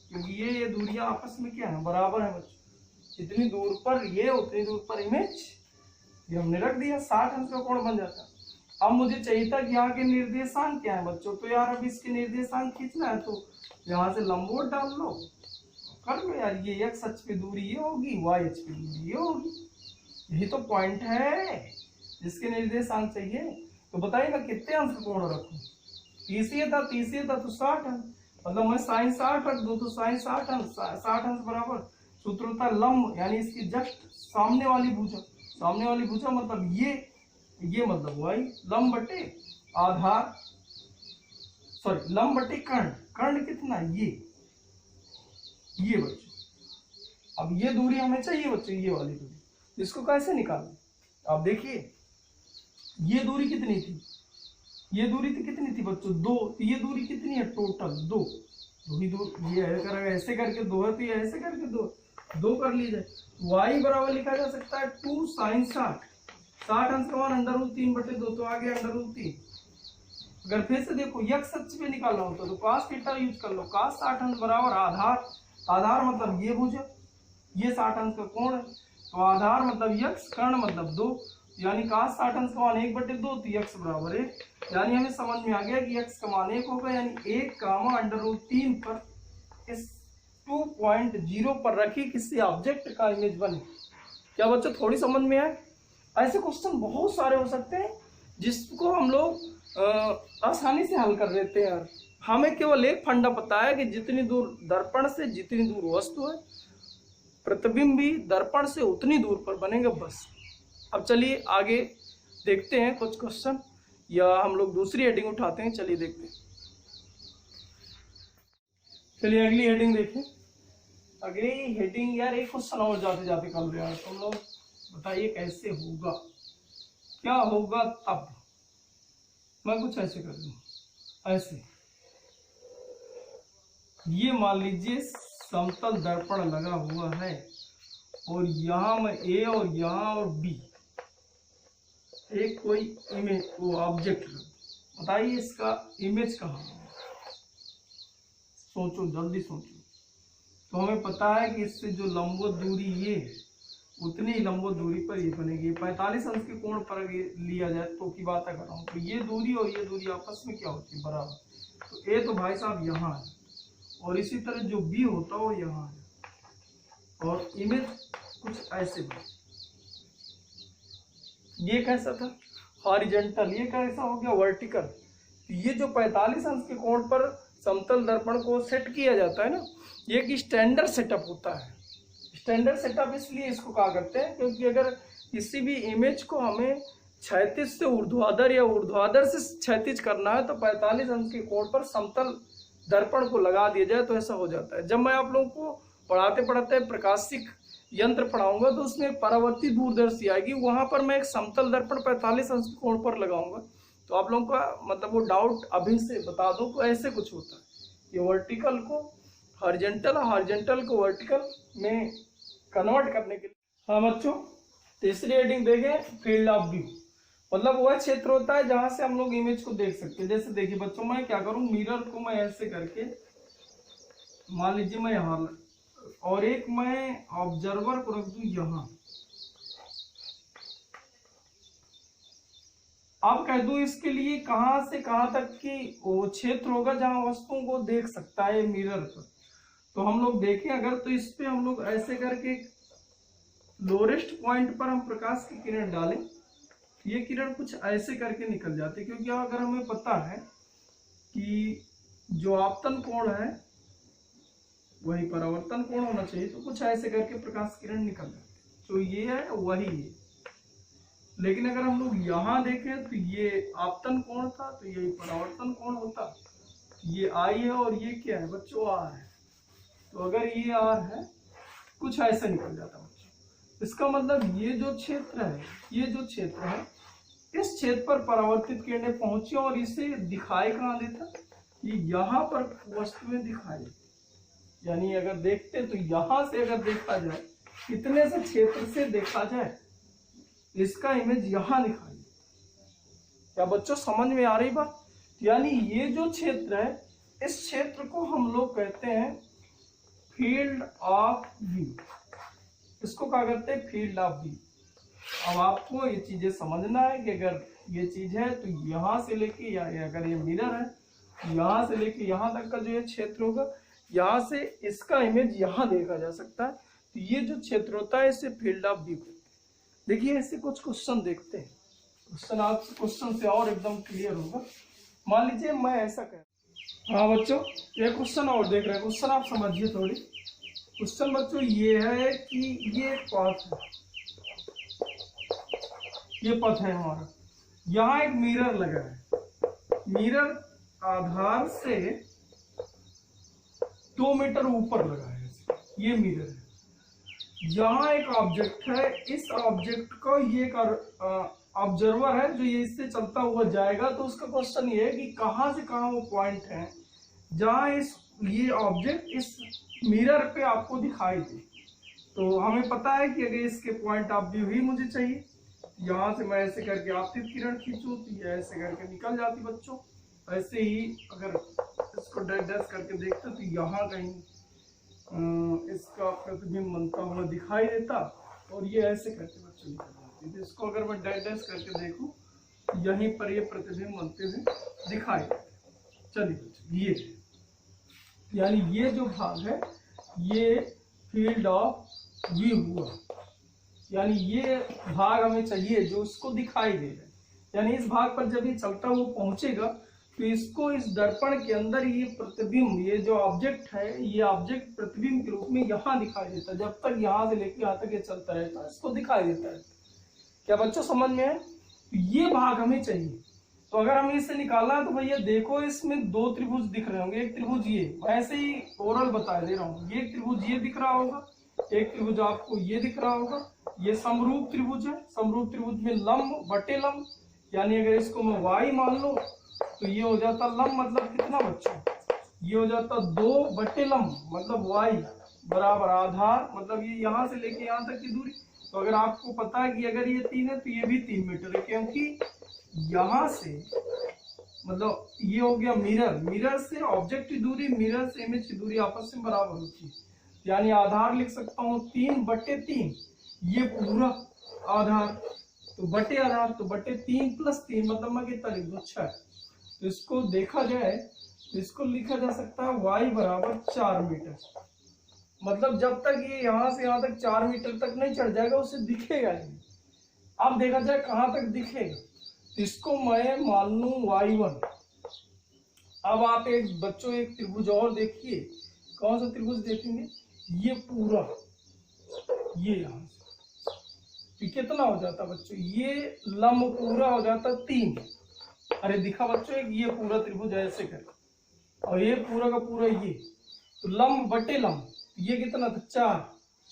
क्योंकि ये दूरियां आपस में क्या है, बराबर है बच्चों। जितनी दूर पर ये उतनी दूर पर इमेज, ये हमने रख दिया, 60 अंश का कोण बन जाता। अब मुझे चाहिए था कि यहाँ के निर्देशांक क्या है बच्चों, तो यार अब इसके निर्देशांक खींचना है तो यहाँ से लंबवत डाल लो, कर लो यार। ये x अक्ष पे दूरी ये होगी, y अक्ष पे दूरी ये होगी, यही तो पॉइंट है जिसके निर्देशांक चाहिए। तो बताइए मैं कितने अंश का कोण रखूं, 30 था 30 था तो 60 अंश, मतलब मैं sin 60 रख दूं तो sin 60 अंश, 60 अंश बराबर सूत्र होता है लंब, यानी इसकी जस्ट सामने वाली भुजा, सामने वाली भुजा मतलब ये मतलब y, लंब बटे आधार, सॉरी लंब बटे कर्ण, कर्ण कितना ये बच्चों। अब ये दूरी हमें चाहिए बच्चों, ये वाली दूरी, इसको कैसे निकालें, आप देखिए ये दूरी कितनी थी, ये दूरी थी कितनी थी बच्चों 2, तो ये दूरी कितनी है टोटल 2, दूरी दूर ये ऐसे करके 2 है तो ये ऐसे करके 2 कर लीजिए। y बराबर लिखा जा सकता है 2 sin 60, 60 अंश का मान √3/2 तो आ गया √3। अगर फिर से देखो x अक्ष पे निकालना होता तो cos थीटा यूज कर लो, cos 60 अंश बराबर आधार, आधार मतलब ये भुजा, ये 60 अंश का कोण है, तो आधार मतलब x, कर्ण मतलब 2, यानी cos 60 अंश का मान 1/2 तो x बराबर 1, यानी हमें समझ में आ गया कि x का मान 1 होगा, यानी 1 √3 पर इस 2.0 पर रखी किसी ऑब्जेक्ट का इमेज बने। क्या बच्चों थोड़ी समझ में आए? ऐसे क्वेश्चन बहुत सारे हो सकते हैं जिसको हम लोग आसानी से हल कर देते हैं यार। हमें केवल एक फंडा पता है कि जितनी दूर दर्पण से जितनी दूर वस्तु है, प्रतिबिंब भी दर्पण से उतनी दूर पर बनेगा, बस। अब चलिए आगे देखते हैं कुछ क्वेश्चन, या हम लोग दूसरी हेडिंग उठाते हैं, चलिए देखते हैं। चलिए अगली हेडिंग देखें। अगली हेडिंग यार एक क्वेश्चन और जाते जाते कर लो यार, तुम लोग बताइए कैसे होगा, क्या होगा तब। मैं कुछ ऐसे कर दूं, ऐसे ये मान लीजिए समतल दर्पण लगा हुआ है और यहाँ में ए और यहाँ और बी, एक कोई इमेज वो ऑब्जेक्ट, बताइए इसका इमेज कहाँ है, सोचो जल्दी सोचो। तो हमें पता है कि इससे जो लंबवत दूरी ये उतनी ही लंबवत दूरी पर ये बनेगी। 45 अंश के कोण पर लिया जाए तो की बात कर रहा हूँ, तो ये दूरी और ये दूरी आपस में क्या होती है, बराबर। तो ए तो भाई साहब यहाँ है और इसी तरह जो बी होता है वो यहाँ है, और इमेज कुछ ऐसे बने। ये कैसा था हॉरिजॉन्टल, ये कैसा हो गया वर्टिकल। ये जो 45 अंश के कोण पर समतल दर्पण को सेट किया जाता है ना, ये एक स्टैंडर्ड सेटअप होता है। स्टैंडर्ड सेटअप इसलिए इसको कहा करते हैं क्योंकि अगर किसी भी इमेज को हमें क्षैतिज से ऊर्ध्वाधर या ऊर्ध्वाधर से क्षैतिज करना है तो 45 अंश के कोण पर समतल दर्पण को लगा दिया जाए तो ऐसा हो जाता है। जब मैं आप लोगों को पढ़ाते पढ़ाते प्रकाशिक यंत्र पढ़ाऊंगा तो उसमें परावर्ती दूरदर्शी आएगी, वहां पर मैं एक समतल दर्पण 45 अंश कोण पर लगाऊंगा, तो आप लोगों का मतलब वो डाउट अभी से बता दो तो ऐसे कुछ होता है। ये वर्टिकल को हॉरिजॉन्टल, हॉरिजॉन्टल को वर्टिकल में कन्वर्ट करने के लिए। हाँ बच्चों, तीसरी हेडिंग देखें, फील्ड ऑफ व्यू, मतलब वह क्षेत्र होता है जहां से हम लोग इमेज को देख सकते हैं। जैसे देखिए बच्चों, मैं क्या करूं, मिरर को मैं ऐसे करके मान लीजिए मैं यहाँ, और एक मैं ऑब्जर्वर को रख दूं यहाँ, अब कह दूं इसके लिए कहां से कहां तक की वो क्षेत्र होगा जहां वस्तुओं को देख सकता है मिरर पर। तो हम लोग देखें अगर, तो इस पे हम लोग ऐसे करके लोरेस्ट पॉइंट पर हम प्रकाश की किरण डालें, ये किरण कुछ ऐसे करके निकल जाती है, क्योंकि अगर हमें पता है कि जो आपतन कोण है वही परावर्तन कोण होना चाहिए, तो कुछ ऐसे करके प्रकाश किरण निकल जाती है। तो ये है वही है, लेकिन अगर हम लोग यहाँ देखें तो ये आपतन कोण था तो ये परावर्तन कोण होता, ये आई है और ये क्या है बच्चों आर है। तो अगर ये आर है कुछ ऐसे निकल जाता बच्चों। इसका मतलब ये जो क्षेत्र है, ये जो क्षेत्र है, इस क्षेत्र पर परावर्तित किरणें पहुंची और इसे दिखाई कहाँ देता, ये यहाँ पर वस्तुएं दिखाई देती। यानी अगर देखते तो यहाँ से अगर देखा जाए इतने से क्षेत्र से देखा जाए, इसका इमेज यहाँ दिखाई। क्या बच्चों समझ में आ रही बात? यानी ये जो क्षेत्र है, इस क्षेत्र को हम लोग कहते हैं फील्ड ऑफ व्यू। इसको क्या करते हैं? Field of view. अब आपको ये चीजें समझना है कि अगर ये चीज है तो यहाँ से लेके या अगर ये मिरर है, यहाँ से लेके यहाँ तक का जो ये क्षेत्र होगा, यहाँ से इसका इमेज यहाँ देखा जा सकता है। तो ये जो क्षेत्र होता है इसे फील्ड ऑफ व्यू। देखिए ऐसे कुछ क्वेश्चन देखते हैं, क्वेश्चन से और एकदम क्लियर होगा। मान लीजिए मैं ऐसा कह, हाँ बच्चों ये क्वेश्चन और देख रहे हैं, क्वेश्चन आप समझिए थोड़ी। क्वेश्चन बच्चों ये है कि ये पथ है, ये पथ है हमारा, यहाँ एक मिरर लगा है, मिरर आधार से 2 मीटर ऊपर लगा है, ये मिरर है। यहाँ एक ऑब्जेक्ट है, इस ऑब्जेक्ट को ये ऑब्जर्वर है जो ये इससे चलता हुआ जाएगा। तो उसका क्वेश्चन ये है कि कहाँ से कहाँ वो पॉइंट है जहाँ ये ऑब्जेक्ट इस मिरर पे आपको दिखाई दे। तो हमें पता है कि अगर इसके पॉइंट ऑफ व्यू ही मुझे चाहिए, यहाँ से मैं ऐसे करके आपतित किरण खींचूं तो ये ऐसे करके निकल जाती बच्चों। ऐसे ही अगर इसको डैश करके देखते तो यहाँ कहीं इसका प्रतिबिंब बनता हुआ दिखाई देता, और ये ऐसे करके बच्चों निकल जाती। तो इसको अगर मैं डैश करके देखूं तो यहीं पर ये प्रतिबिंब बनते हुए दिखाई देते। चलिए बच्चों ये यानी ये जो भाग है ये फील्ड ऑफ व्यू हुआ, यानी ये भाग हमें चाहिए जो उसको दिखाई दे रहा है। यानी इस भाग पर जब ये चलता हुआ पहुंचेगा तो इसको इस दर्पण के अंदर ये प्रतिबिंब, ये जो ऑब्जेक्ट है, ये ऑब्जेक्ट प्रतिबिंब के रूप में यहाँ दिखाई देता है। जब तक यहाँ से लेकर यहाँ तक ये चलता रहता है इसको दिखाई देता है। क्या बच्चों समझ में है? तो ये भाग हमें चाहिए। तो अगर हमें इसे निकालना है तो भैया देखो इसमें 2 त्रिभुज दिख रहे होंगे। एक त्रिभुज ये, वैसे ही ओरल बता दे रहा हूँ, ये त्रिभुज ये दिख रहा होगा, एक त्रिभुज आपको ये दिख रहा होगा, ये समरूप त्रिभुज है। समरूप त्रिभुज में लंब बटे लंब, यानी अगर इसको मैं y मान लो तो ये हो जाता लंब मतलब कितना बच्चों, ये हो जाता 2 बटे लंब मतलब y बराबर आधार, मतलब ये यहाँ से लेके यहाँ तक की दूरी। तो अगर आपको पता है कि अगर ये 3 है तो ये भी 3 मीटर है, क्योंकि यहाँ से मतलब ये हो गया मिरर, मिरर से ऑब्जेक्ट की दूरी, मिरर से इमेज की दूरी आपस में बराबर होती है। यानी आधार लिख सकता हूँ 3 बटे 3, ये पूरा आधार, तो बटे आधार तो बटे 3 प्लस 3 मतलब मैं कितना लिख दूँ 6। तो इसको देखा जाए तो इसको लिखा जा सकता है y बराबर 4 मीटर। मतलब जब तक ये यहाँ से यहाँ तक 4 मीटर तक नहीं चढ़ जाएगा उसे दिखेगा नहीं। अब देखा जाए कहाँ तक दिखेगा, तो इसको मैं मान लूँ y1। अब आप एक बच्चों एक त्रिभुज और देखिए, कौन सा त्रिभुज देखेंगे, ये पूरा, ये यहाँ से कितना हो जाता बच्चों, ये लंब पूरा हो जाता 3। अरे दिखा बच्चों एक ये पूरा त्रिभुज ऐसे कर, और ये पूरा का पूरा ये, तो लंब बटे लंब ये कितना था 4,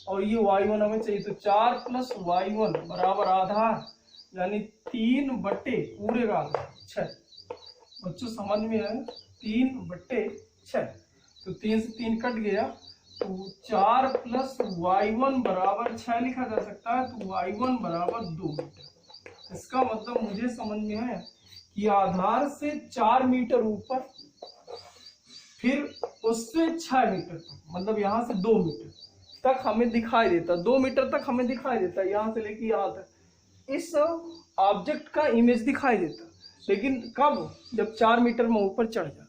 और ये y1 हमें चाहिए तो 4 प्लस y1 बराबर आधार, यानी 3 बटे पूरे का आधार 6। बच्चों समझ में आया, 3 बटे 6, तो 3 से 3 कट गया तो 4 प्लस y1 बराबर 6 लिखा जा सकता है। तो y1 बराबर 2 मीटर। इसका मतलब मुझे समझ में है कि आधार से 4 मीटर ऊपर, फिर उससे 6 मीटर तक, मतलब यहाँ से 2 मीटर तक हमें दिखाई देता, 2 मीटर तक हमें दिखाई देता, यहाँ से लेके यहाँ तक इस ऑब्जेक्ट का इमेज दिखाई देता। लेकिन कब, जब 4 मीटर में ऊपर चढ़ जाता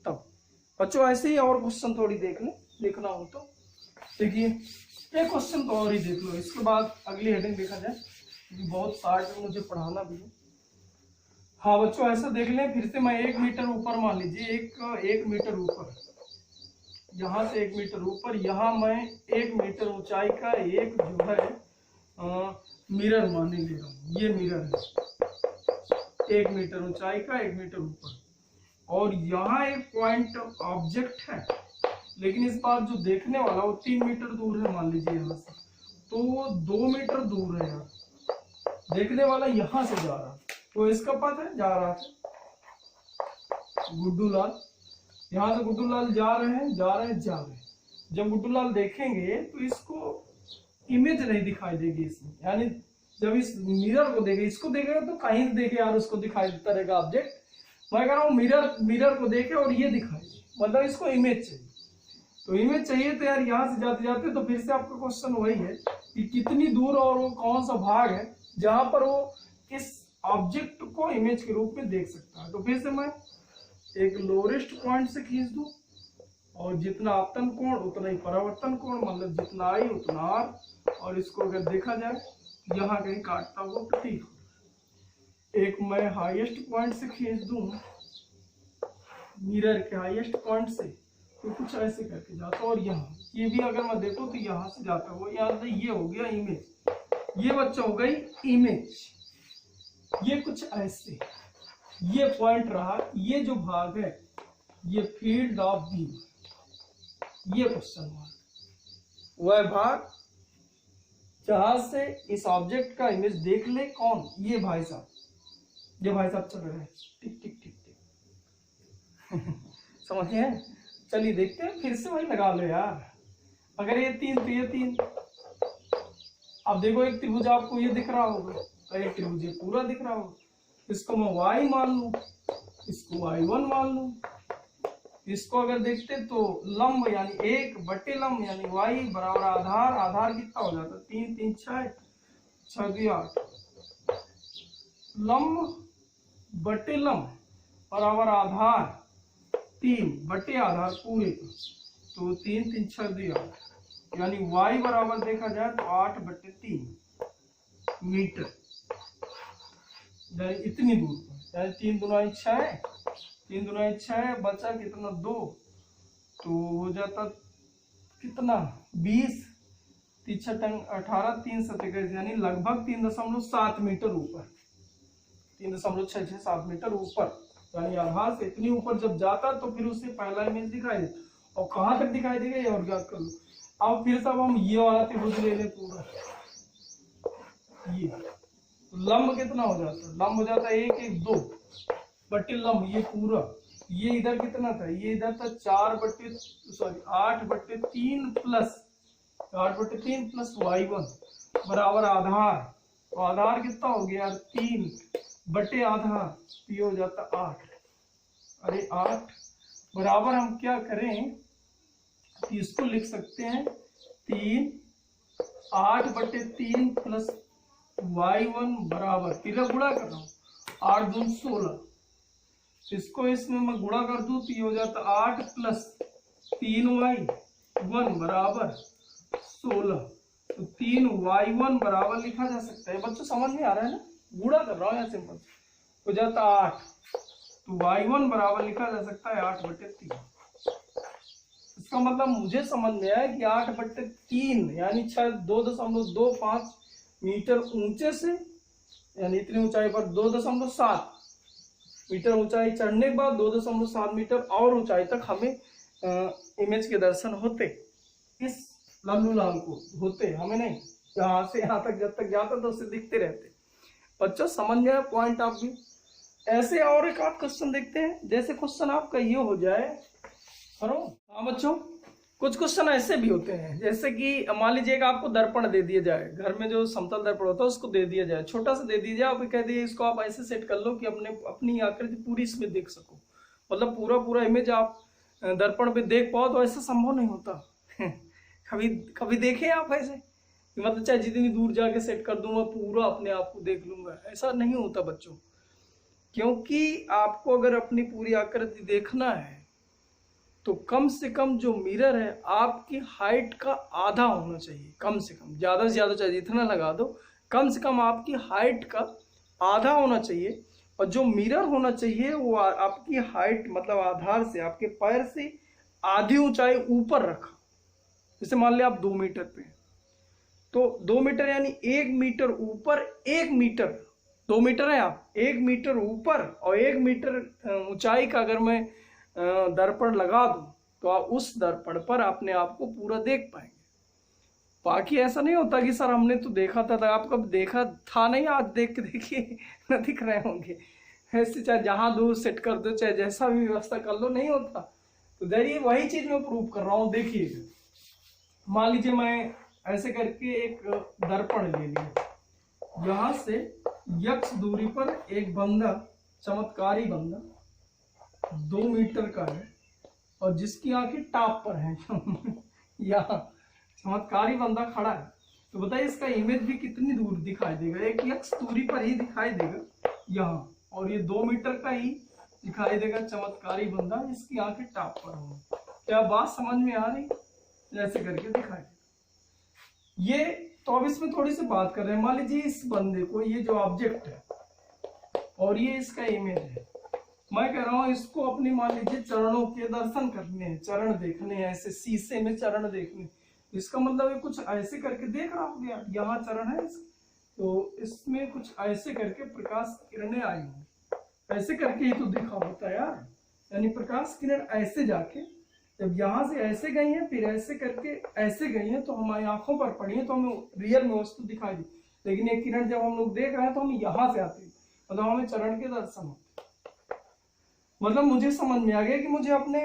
तब। बच्चों ऐसे ही और क्वेश्चन थोड़ी देख लें, देखना हो तो देखिए एक क्वेश्चन तो और ही देख लो, इसके बाद अगली हेडिंग देखा जाए क्योंकि बहुत शार्ट में मुझे पढ़ाना भी है। हाँ बच्चों ऐसा देख लें, फिर से मैं 1 मीटर ऊपर मान लीजिए, 1 मीटर ऊपर, यहाँ से 1 मीटर ऊपर, यहाँ मैं 1 मीटर ऊंचाई का एक जो है मिरर माने ले रहा हूँ। ये मिरर है 1 मीटर ऊंचाई का, 1 मीटर ऊपर, और यहाँ एक पॉइंट ऑब्जेक्ट है, लेकिन इस बार जो देखने वाला वो 3 मीटर दूर है मान लीजिए यहाँ से, तो वो 2 मीटर दूर है यार, देखने वाला यहाँ से जा रहा, तो इसका पता है जा रहा है गुड्डू लाल, यहाँ से गुड्डू लाल जा रहे हैं। जब गुड्डू लाल देखेंगे तो इसको इमेज नहीं दिखाई देगी इसमें, यानी जब इस मिरर को देखे, इसको देखेगा तो कहीं देखे यार उसको दिखाई देता रहेगा ऑब्जेक्ट, मैं कह रहा हूँ मिरर को देखे और ये दिखाई दे, मतलब इसको इमेज चाहिए। तो इमेज चाहिए तो यार यहाँ से जाते जाते तो फिर से आपका क्वेश्चन वही है कि कितनी दूर और वो कौन सा भाग है जहां पर वो इस ऑब्जेक्ट को इमेज के रूप में देख सकता है। तो फिर से मैं एक लोएस्ट पॉइंट से खींच दूं और जितना आपतन कोण उतना ही परावर्तन कोण, मतलब जितना आई उतना आर, और इसको अगर देखा जाए यहाँ कहीं काटता हुआ प्रतीक हो। एक मैं हाईएस्ट पॉइंट से खींच दूं, मिरर के हाईएस्ट पॉइंट से, तो कुछ ऐसे करके जाता, और यहाँ ये भी अगर मैं देखूं तो यहाँ से जाता हुआ यहाँ से ये हो गया इमेज, ये बच्चा हो गई इमेज। ये कुछ ऐसे, ये पॉइंट रहा, ये जो भाग है ये फील्ड ऑफ व्यू, ये क्वेश्चन मार्क, वह भाग जहां से इस ऑब्जेक्ट का इमेज देख ले कौन, ये भाई साहब, ये भाई साहब चल रहे हैं टिक टिक टिक टिक समझिए। चलिए देखते हैं, फिर से वही लगा लो यार, अगर ये 3 तो ये 3, अब देखो एक त्रिभुज आपको ये दिख रहा होगा, तो एक त्रिभुज ये पूरा दिख रहा होगा, इसको मैं y मान लूं, इसको y1 मान लूं, इसको अगर देखते तो लंब यानी 1 लंब यानी y बराबर आधार, आधार कितना हो जाता है 3 3 6 6 2 8, लंब बटे लंब बराबर आधार 3 आधार पूरे का, तो 3 3 6 2 8, यानी y बराबर देखा जाए तो 8/3 मीटर, यानी इतनी दूर पर, यानी 3 दूना 6, 3 दूना 6 बचा कितना 2, तो हो जाता कितना 20, 3 18 3 27, यानी लगभग 3.7 मीटर ऊपर, 3.667 मीटर ऊपर, यानी आधार से इतनी ऊपर जब जाता तो फिर उसे पहला इमेज दिखाई देता। और कहाँ तक दिखाई देगा ये और ज्ञात कर लो। अब फिर सब हम ये वाला त्रिभुज ले लें पूरा, ये लंब कितना हो जाता है, लंब हो जाता है 1 1 2 बटे लंब ये पूरा, ये इधर कितना था, ये इधर था 8/3 प्लस 8/3 प्लस y1 बराबर आधार, तो आधार कितना हो गया 3 बटे आधार, तो ये हो जाता 8, अरे 8 बराबर हम क्या करें, इसको लिख सकते हैं 3 8/3 प्लस y1 बराबर, फिर गुणा कर रहा हूँ 8 दूनी 16, इसको इसमें मैं गुणा कर दूं तो ये हो जाता 8 प्लस 3y1 बराबर 16, तो 3y1 बराबर लिखा जा सकता है। बच्चों समझ में आ रहा है ना, गुणा कर रहा हूँ यहाँ सिंपल, हो जाता 8, तो y1 बराबर लिखा जा सकता है 8/3। इसका मतलब मुझे समझ में आया कि 8/3 यानी 2.25 मीटर ऊंचे से, यानी इतनी ऊंचाई पर 2.7 मीटर ऊंचाई चढ़ने के बाद 2.7 मीटर और ऊंचाई तक हमें इमेज के दर्शन होते, इस लल्लू लाल को होते, हमें नहीं, यहाँ से यहाँ तक जब तक जाता तो उससे दिखते रहते। बच्चों समझ गया पॉइंट आप भी। ऐसे और एक आप क्वेश्चन देखते हैं, जैसे क्वेश्चन आपका ये हो जाए, हाँ बच्चों कुछ क्वेश्चन ऐसे भी होते हैं, जैसे कि मान लीजिए आपको दर्पण दे दिया जाए, घर में जो समतल दर्पण होता है उसको दे दिया जाए, छोटा सा दे दिया जाए, आप कह दिए इसको आप ऐसे सेट कर लो कि अपनी आकृति पूरी इसमें देख सको, मतलब पूरा इमेज आप दर्पण पे देख पाओ, तो ऐसा संभव नहीं होता कभी देखे आप ऐसे, मतलब चाहे जितनी दूर जाके सेट कर दूंगा पूरा अपने आप को देख लूंगा, ऐसा नहीं होता बच्चों, क्योंकि आपको अगर अपनी पूरी आकृति देखना है तो कम से कम जो मिरर है आपकी हाइट का आधा होना चाहिए, कम से कम, ज़्यादा से ज़्यादा चाहिए इतना लगा दो, कम से कम आपकी हाइट का आधा होना चाहिए, और जो मिरर होना चाहिए वो आपकी हाइट मतलब आधार से आपके पैर से आधी ऊंचाई ऊपर रखा। जैसे मान लिया आप 2 मीटर पे, तो 2 मीटर यानी 1 मीटर ऊपर 1 मीटर, 2 मीटर है आप 1 मीटर ऊपर और 1 मीटर ऊंचाई का अगर मैं दर्पण लगा दूं तो आप उस दर्पण पर अपने आप को पूरा देख पाएंगे। बाकी ऐसा नहीं होता कि सर हमने तो देखा था, आप कब देखा था नहीं, आज देख के देखिए न दिख रहे होंगे, ऐसे चाहे जहां दूर सेट कर दो, चाहे जैसा भी व्यवस्था कर लो, नहीं होता। तो जरिए वही चीज मैं प्रूव कर रहा हूँ। देखिए मान लीजिए मैं ऐसे करके एक दर्पण ले लिया, यहाँ से यक्ष दूरी पर एक बंदा, चमत्कारी बंदा 2 मीटर का है और जिसकी आंखें टॉप पर है यहाँ चमत्कारी बंदा खड़ा है। तो बताइए इसका इमेज भी कितनी दूर दिखाई देगा, एक यक्ष दूरी पर ही दिखाई देगा यहाँ, और ये 2 मीटर का ही दिखाई देगा चमत्कारी बंदा, इसकी आंखें टॉप पर होंगी। क्या बात समझ में आ रही? ऐसे करके दिखाई देगा। ये तो अब इसमें थोड़ी सी बात कर रहे हैं। मान लीजिए इस बंदे को, ये जो ऑब्जेक्ट है और ये इसका इमेज है, मैं कह रहा हूं इसको अपनी मान लीजिए चरणों के दर्शन करने हैं, चरण देखने हैं, ऐसे शीशे में चरण देखने। इसका मतलब ये कुछ ऐसे करके देख रहा हो गया, यहाँ चरण है तो इसमें कुछ ऐसे करके प्रकाश किरणें आई होंगी, ऐसे करके ही तो देखा होता है यार। यानी प्रकाश किरण ऐसे जाके जब यहाँ से ऐसे गई है, फिर ऐसे करके ऐसे गई है, तो हमारी आंखों पर पड़ी है, तो हमें रियल में वस्तु दिखाई दी। लेकिन ये किरण जब हम लोग देख रहे हैं तो हम यहाँ से आते हैं, मतलब हमें चरण के दर्शन होते। मतलब मुझे समझ में आ गया कि मुझे अपने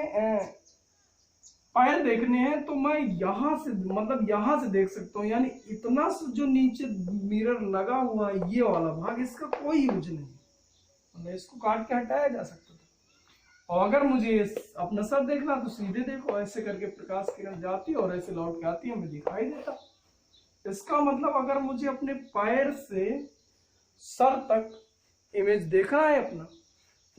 पैर देखने हैं तो मैं यहाँ से, मतलब यहाँ से देख सकता हूँ। यानी इतना जो नीचे मिरर लगा हुआ है ये वाला भाग, इसका कोई यूज नहीं, मतलब इसको काट के हटाया जा सकता था। और अगर मुझे अपना सर देखना तो सीधे देखो, ऐसे करके प्रकाश किरण जाती और ऐसे लौट के आती है, हमें दिखाई देता। इसका मतलब अगर मुझे अपने पैर से सर तक इमेज देखना है अपना,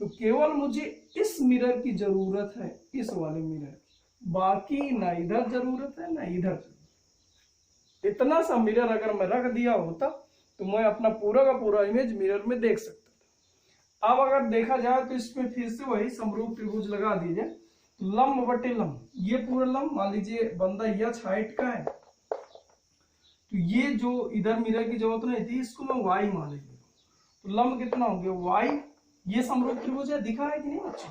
तो केवल मुझे इस मिरर की जरूरत है, इस वाले मिरर की, बाकी ना इधर जरूरत है ना इधर जरूरत। इतना सा मिरर अगर मैं रख दिया होता तो मैं अपना पूरा का पूरा इमेज मिरर में देख सकता था। अब अगर देखा जाए तो इसमें फिर से वही समरूप त्रिभुज लगा दीजिए, लंब बटे लंब, ये पूरा लंब, मान लीजिए बंदा यच हाइट का है, तो ये जो इधर मिरर की जरूरत नहीं थी, इसको मैं वाई मान लीजिए, तो लंब कितना हो गया वाई। ये समरूप त्रिभुज है, दिखा है कि नहीं बच्चे?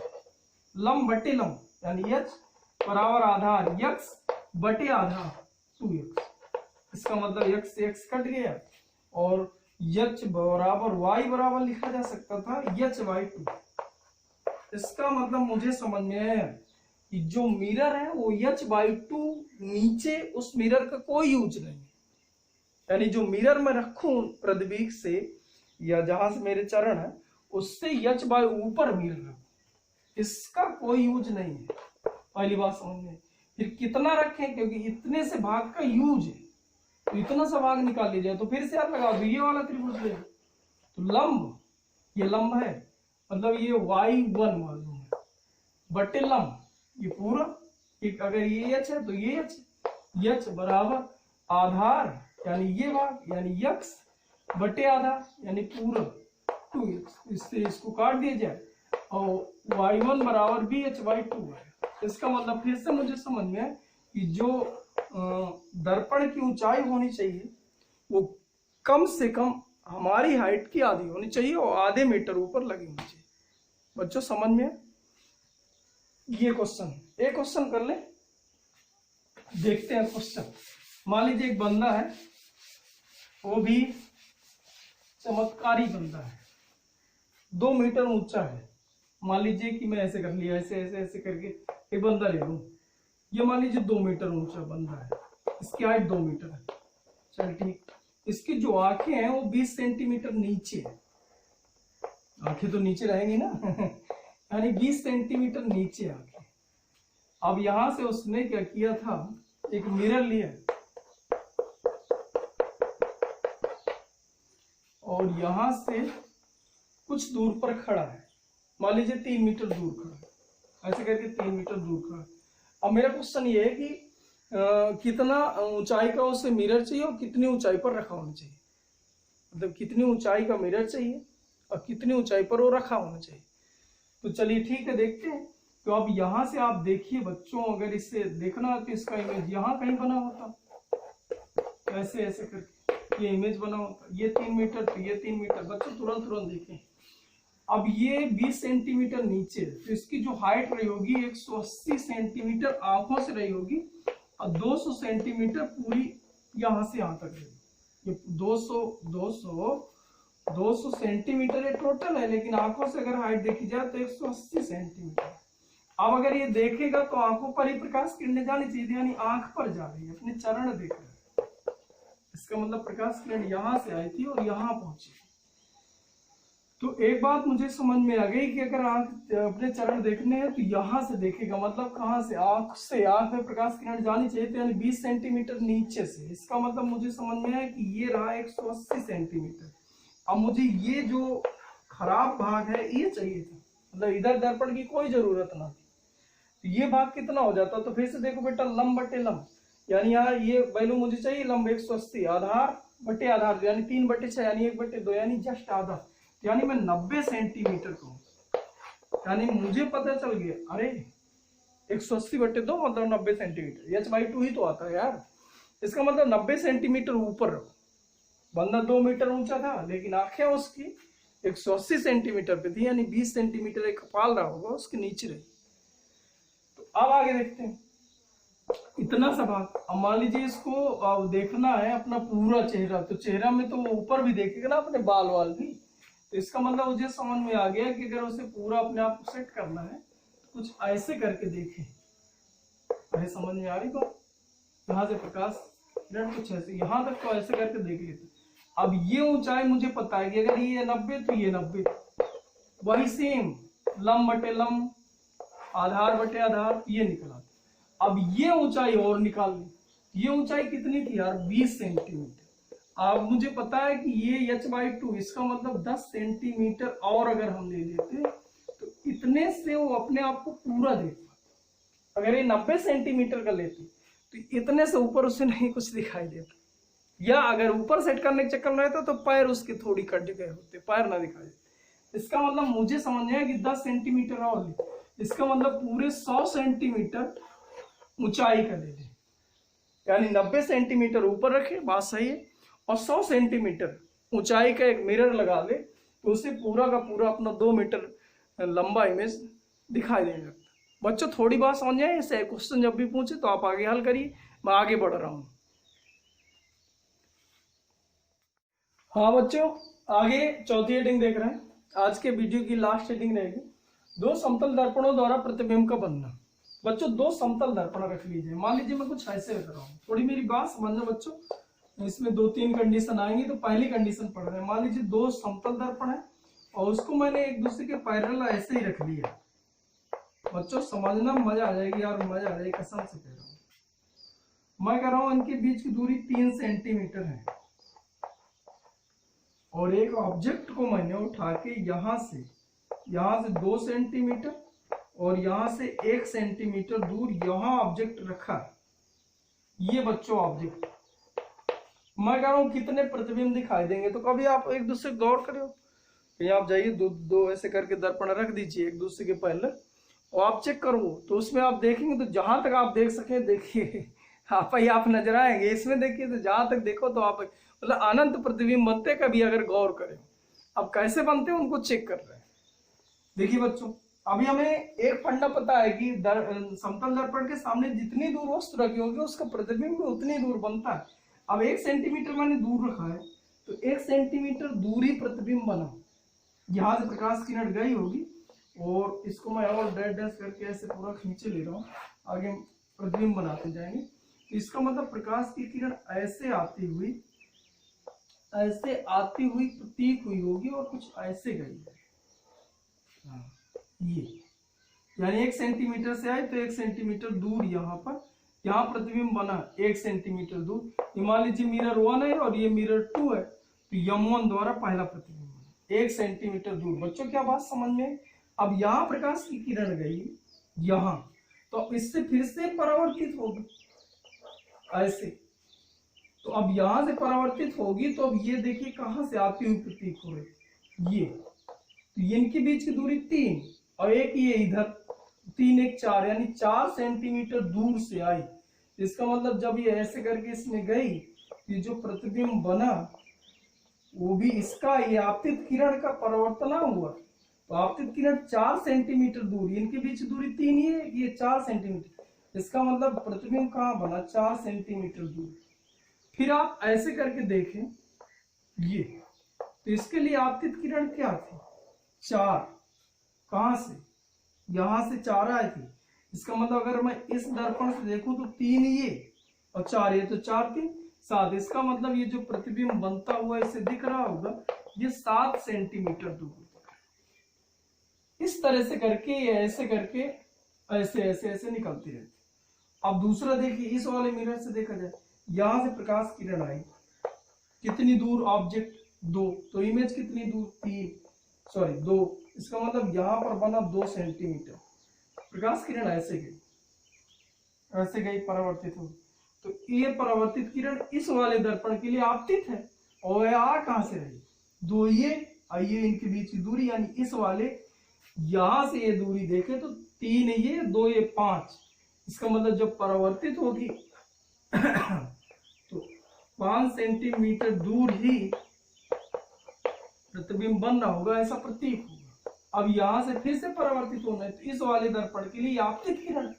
लंब बटे लंब यानी यच बराबर आधार यक्स बटे आधार 2x। इसका मतलब यक्स से यक्स कट गया और यच बराबर वाई बराबर लिखा जा सकता था यच बाई 2। इसका मतलब मुझे समझ में आया कि जो मिरर है वो यच बाई 2, नीचे उस मिरर का कोई यूज नहीं। यानी जो मिरर में रखूं प्रतिबिंब से या जहां से मेरे चरण है उससे यच बाई ऊपर मिरर रखूं, इसका कोई यूज नहीं है। पहली बात समझ में। फिर कितना रखें, क्योंकि इतने से भाग का यूज है, तो इतना सा भाग निकाल लीजिए, तो फिर से आप लगा दो ये वाला त्रिभुज ले, तो लंब, ये लंब है, मतलब ये y1 मालूम है, बटे लंब ये पूरा, अगर ये यच है तो ये यच, यच बराबर आधार यानी ये भाग यानी यक्स बटे आधार यानी पूरा 2x। इससे इसको काट दिया जाए और y1 बराबर भी h/2 है। इसका मतलब फिर से मुझे समझ में है कि जो दर्पण की ऊंचाई होनी चाहिए वो कम से कम हमारी हाइट की आधी होनी चाहिए और आधे मीटर ऊपर लगी होनी चाहिए। बच्चों समझ में? ये क्वेश्चन, एक क्वेश्चन कर ले, देखते हैं क्वेश्चन। मान लीजिए एक बंदा है, वो भी चमत्कारी बंदा है, 2 मीटर ऊंचा है। मान लीजिए कि मैं ऐसे कर लिया, ऐसे ऐसे ऐसे करके एक बंदा ले लूं, ये मान लीजिए 2 मीटर ऊंचा बंदा है, इसकी हाइट 2 मीटर है, चल ठीक। इसकी जो आंखें हैं वो 20 सेंटीमीटर नीचे है, आंखें तो नीचे रहेंगी ना यानी 20 सेंटीमीटर नीचे आंखें। अब यहां से उसने क्या किया था, एक मिरर लिया और यहां से कुछ दूर पर खड़ा है, मान लीजिए 3 मीटर दूर खड़ा है, ऐसे करके 3 मीटर दूर खड़ा है। अब मेरा क्वेश्चन ये है कि कितना ऊंचाई का उसे मिरर चाहिए और कितनी ऊंचाई पर रखा होना चाहिए, मतलब कितनी ऊंचाई का मिरर चाहिए और कितनी ऊंचाई पर वो रखा होना चाहिए। तो चलिए ठीक है, देखते हैं। तो अब यहाँ से आप देखिए बच्चों, अगर इससे देखना तो इसका इमेज यहाँ कहीं बना होता, ऐसे ऐसे करके ये इमेज बना होता, ये 3 मीटर तो ये 3 मीटर। बच्चों तुरंत देखें, अब ये 20 सेंटीमीटर नीचे, तो इसकी जो हाइट रही होगी 180 सेंटीमीटर आंखों से रही होगी और 200 सेंटीमीटर पूरी यहाँ से यहाँ तक रहेगी। ये 200 सेंटीमीटर ये टोटल है, लेकिन आंखों से अगर हाइट देखी जाए तो 180 सेंटीमीटर। अब अगर ये देखेगा तो आंखों पर ही प्रकाश किरणें जानी चाहिए, यानी आंख पर जा रही है, अपने चरण देख रहे हैं। इसका मतलब प्रकाश किरण यहाँ से आई थी और यहाँ पहुंची। तो एक बात मुझे समझ में आ गई कि अगर आंख अपने चरण देखने हैं तो यहाँ से देखेगा, मतलब कहाँ से आंख में प्रकाश किरण जानी चाहिए, तो यानी 20 सेंटीमीटर नीचे से। इसका मतलब मुझे समझ में आया कि ये रहा 180 सेंटीमीटर। अब मुझे ये जो खराब भाग है ये चाहिए था, मतलब इधर दर्पण की कोई जरूरत ना थी। तो ये भाग कितना हो जाता, तो फिर से देखो बेटा, लंब बटे लंब, यानी यहाँ ये वैल्यू मुझे चाहिए लंब 180, आधार बटे आधार यानी 3/6 यानी 1/2 यानी जस्ट आधा, यानी मैं 90 सेंटीमीटर कहूँ। यानी मुझे पता चल गया, अरे 180/2 मतलब 90 सेंटीमीटर, h/2 ही तो आता है यार। इसका मतलब 90 सेंटीमीटर ऊपर रहो। बंदा 2 मीटर ऊंचा था लेकिन आंखें उसकी 180 सेंटीमीटर पे थी, यानी 20 सेंटीमीटर एक कपाल रहा होगा उसके नीचे रही। तो अब आगे देखते हैं, इतना सा भाग। अब मान लीजिए इसको देखना है अपना पूरा चेहरा, तो चेहरा में तो वो ऊपर भी देखेगा ना अपने बाल वाल भी। तो इसका मतलब मुझे समझ में आ गया कि अगर उसे पूरा अपने आप को सेट करना है तो कुछ ऐसे करके देखें। अरे समझ में आ रही बात, यहाँ से प्रकाश किरण कुछ ऐसे, यहाँ तक तो ऐसे करके देख लेते। अब ये ऊंचाई मुझे पता है कि अगर ये 90 तो ये 90, वही सेम लंब बटे लंब, आधार बटे आधार, ये निकला। अब ये ऊंचाई और निकाल ली। ये ऊंचाई कितनी थी यार, 20 सेंटीमीटर। अब मुझे पता है कि ये h/2, इसका मतलब 10 सेंटीमीटर और अगर हम ले लेते तो इतने से वो अपने आप को पूरा देता। अगर ये 90 सेंटीमीटर का लेते तो इतने से ऊपर उसे नहीं कुछ दिखाई देता, या अगर ऊपर सेट करने के चक्कर में रहता तो पैर उसके थोड़ी कट गए होते, पैर ना दिखाई देते। इसका मतलब मुझे समझ आया कि 10 सेंटीमीटर और ले, इसका मतलब पूरे 100 सेंटीमीटर ऊंचाई का ले ले, यानी 90 सेंटीमीटर ऊपर रखे, बात सही है, और 100 सेंटीमीटर ऊंचाई का एक मिरर लगा ले तो उसे पूरा का पूरा अपना 2 मीटर लंबा इमेज दिखाई देने लगता। बच्चों थोड़ी बात समझ आए, ऐसे क्वेश्चन जब भी पूछे तो आप आगे हल करिए, मैं आगे बढ़ रहा हूँ। हाँ बच्चों, आगे चौथी हेडिंग देख रहे हैं। आज के वीडियो की लास्ट हेडिंग रहेगी 2 समतल दर्पणों द्वारा प्रतिबिंब का बनना। बच्चों 2 समतल दर्पण रख लीजिए। मान लीजिए मैं कुछ ऐसे रख रहा हूँ, थोड़ी मेरी बात समझना बच्चों, इसमें 2-3 कंडीशन आएंगी। तो पहली कंडीशन पढ़ रहे हैं, मान लीजिए 2 समतल दर्पण है और उसको मैंने एक दूसरे के पैरेलल ऐसे ही रख लिया। बच्चों समझना, मजा आ जाएगी यार, मजा आ जाएगी, कसम से कह रहा हूँ। मैं कह रहा हूँ इनके बीच की दूरी 3 सेंटीमीटर है और एक ऑब्जेक्ट को मैंने उठा के यहाँ से 2 सेंटीमीटर और यहाँ से 1 सेंटीमीटर दूर यहाँ ऑब्जेक्ट रखा। ये बच्चों ऑब्जेक्ट, मैं कह रहा हूँ कितने प्रतिबिंब दिखाई देंगे। तो कभी आप एक दूसरे गौर करो, कहीं आप जाइए दो ऐसे करके दर्पण रख दीजिए एक दूसरे के पहले और आप चेक करो, तो उसमें आप देखेंगे तो जहां तक आप देख सके देखिए, आप नजर आएंगे। इसमें देखिए तो जहां तक देखो तो आप मतलब अनंत प्रतिबिंब बनते, कभी अगर गौर करें। अब कैसे बनते हैं उनको चेक कर रहे हैं। देखिए बच्चों, अभी हमें एक फंडा पता है कि समतल दर्पण के सामने जितनी दूर वस्तु रखी होगी उसका प्रतिबिंब भी उतनी दूर बनता है। अब 1 सेंटीमीटर मैंने दूर रखा है तो 1 सेंटीमीटर दूरी प्रतिबिंब बना, यहाँ से प्रकाश किरण गई होगी और इसको मैं और डैश करके ऐसे पूरा खींचे ले रहा हूँ, आगे प्रतिबिंब बनाते जाएंगे। तो इसका मतलब प्रकाश की किरण ऐसे आती हुई प्रतीक हुई होगी और कुछ ऐसे गई है। ये यानी 1 सेंटीमीटर से आए तो 1 सेंटीमीटर दूर यहाँ प्रतिबिंब बना 1 सेंटीमीटर दूर। मान लीजिए मिरर 1 है और ये मिरर 2 है, तो M1 द्वारा पहला प्रतिबिंब बना 1 सेंटीमीटर दूर। बच्चों क्या बात समझ में? अब यहाँ प्रकाश की किरण गई यहाँ, तो इससे फिर से परावर्तित होगी ऐसे, तो अब यहां से परावर्तित होगी तो अब ये देखिए कहां से आती हुई प्रतीक हो रही, ये तो इनके बीच की दूरी 3 और एक ये इधर 3 1 4 यानी 4 सेंटीमीटर दूर से आई। इसका मतलब जब ये ऐसे करके इसमें गई, ये जो प्रतिबिंब बना वो भी इसका, ये आपतित किरण का परावर्तना हुआ। तो आपतित किरण 4 सेंटीमीटर दूर, इनके बीच दूरी 3 ही है, ये 4 सेंटीमीटर। इसका मतलब प्रतिबिंब कहाँ बना, 4 सेंटीमीटर दूर। फिर आप ऐसे करके देखें ये, तो इसके लिए आपतित किरण क्या थी, 4। कहां से, यहां से 4 आई थी। इसका मतलब अगर मैं इस दर्पण से देखूं तो 3 ये और 4 ये, तो 4 3 7। इसका मतलब ये जो प्रतिबिंब बनता हुआ इसे दिख रहा होगा, ये 7 सेंटीमीटर दूर। इस तरह से करके ऐसे करके ऐसे ऐसे ऐसे निकलती रहती। अब दूसरा देखिए, इस वाले मिरर से देखा जाए, यहां से प्रकाश किरण आई, कितनी दूर ऑब्जेक्ट 2, तो इमेज कितनी दूर 2। इसका मतलब यहां पर बना 2 सेंटीमीटर। प्रकाश किरण ऐसे गई परावर्तित हो, तो ये परावर्तित किरण इस वाले दर्पण के लिए आपतित है, और यह आ कहां से रही 2, ये इनके बीच की दूरी, यानी इस वाले यहां से ये दूरी देखें तो 3 ये 2 ये 5। इसका मतलब जब परावर्तित होगी तो 5 सेंटीमीटर दूर ही प्रतिबिंब बन रहा होगा, ऐसा प्रतीक होगा। अब यहां से फिर से परावर्तित होना है, तो इस वाले दर्पण के लिए आपतित किरण,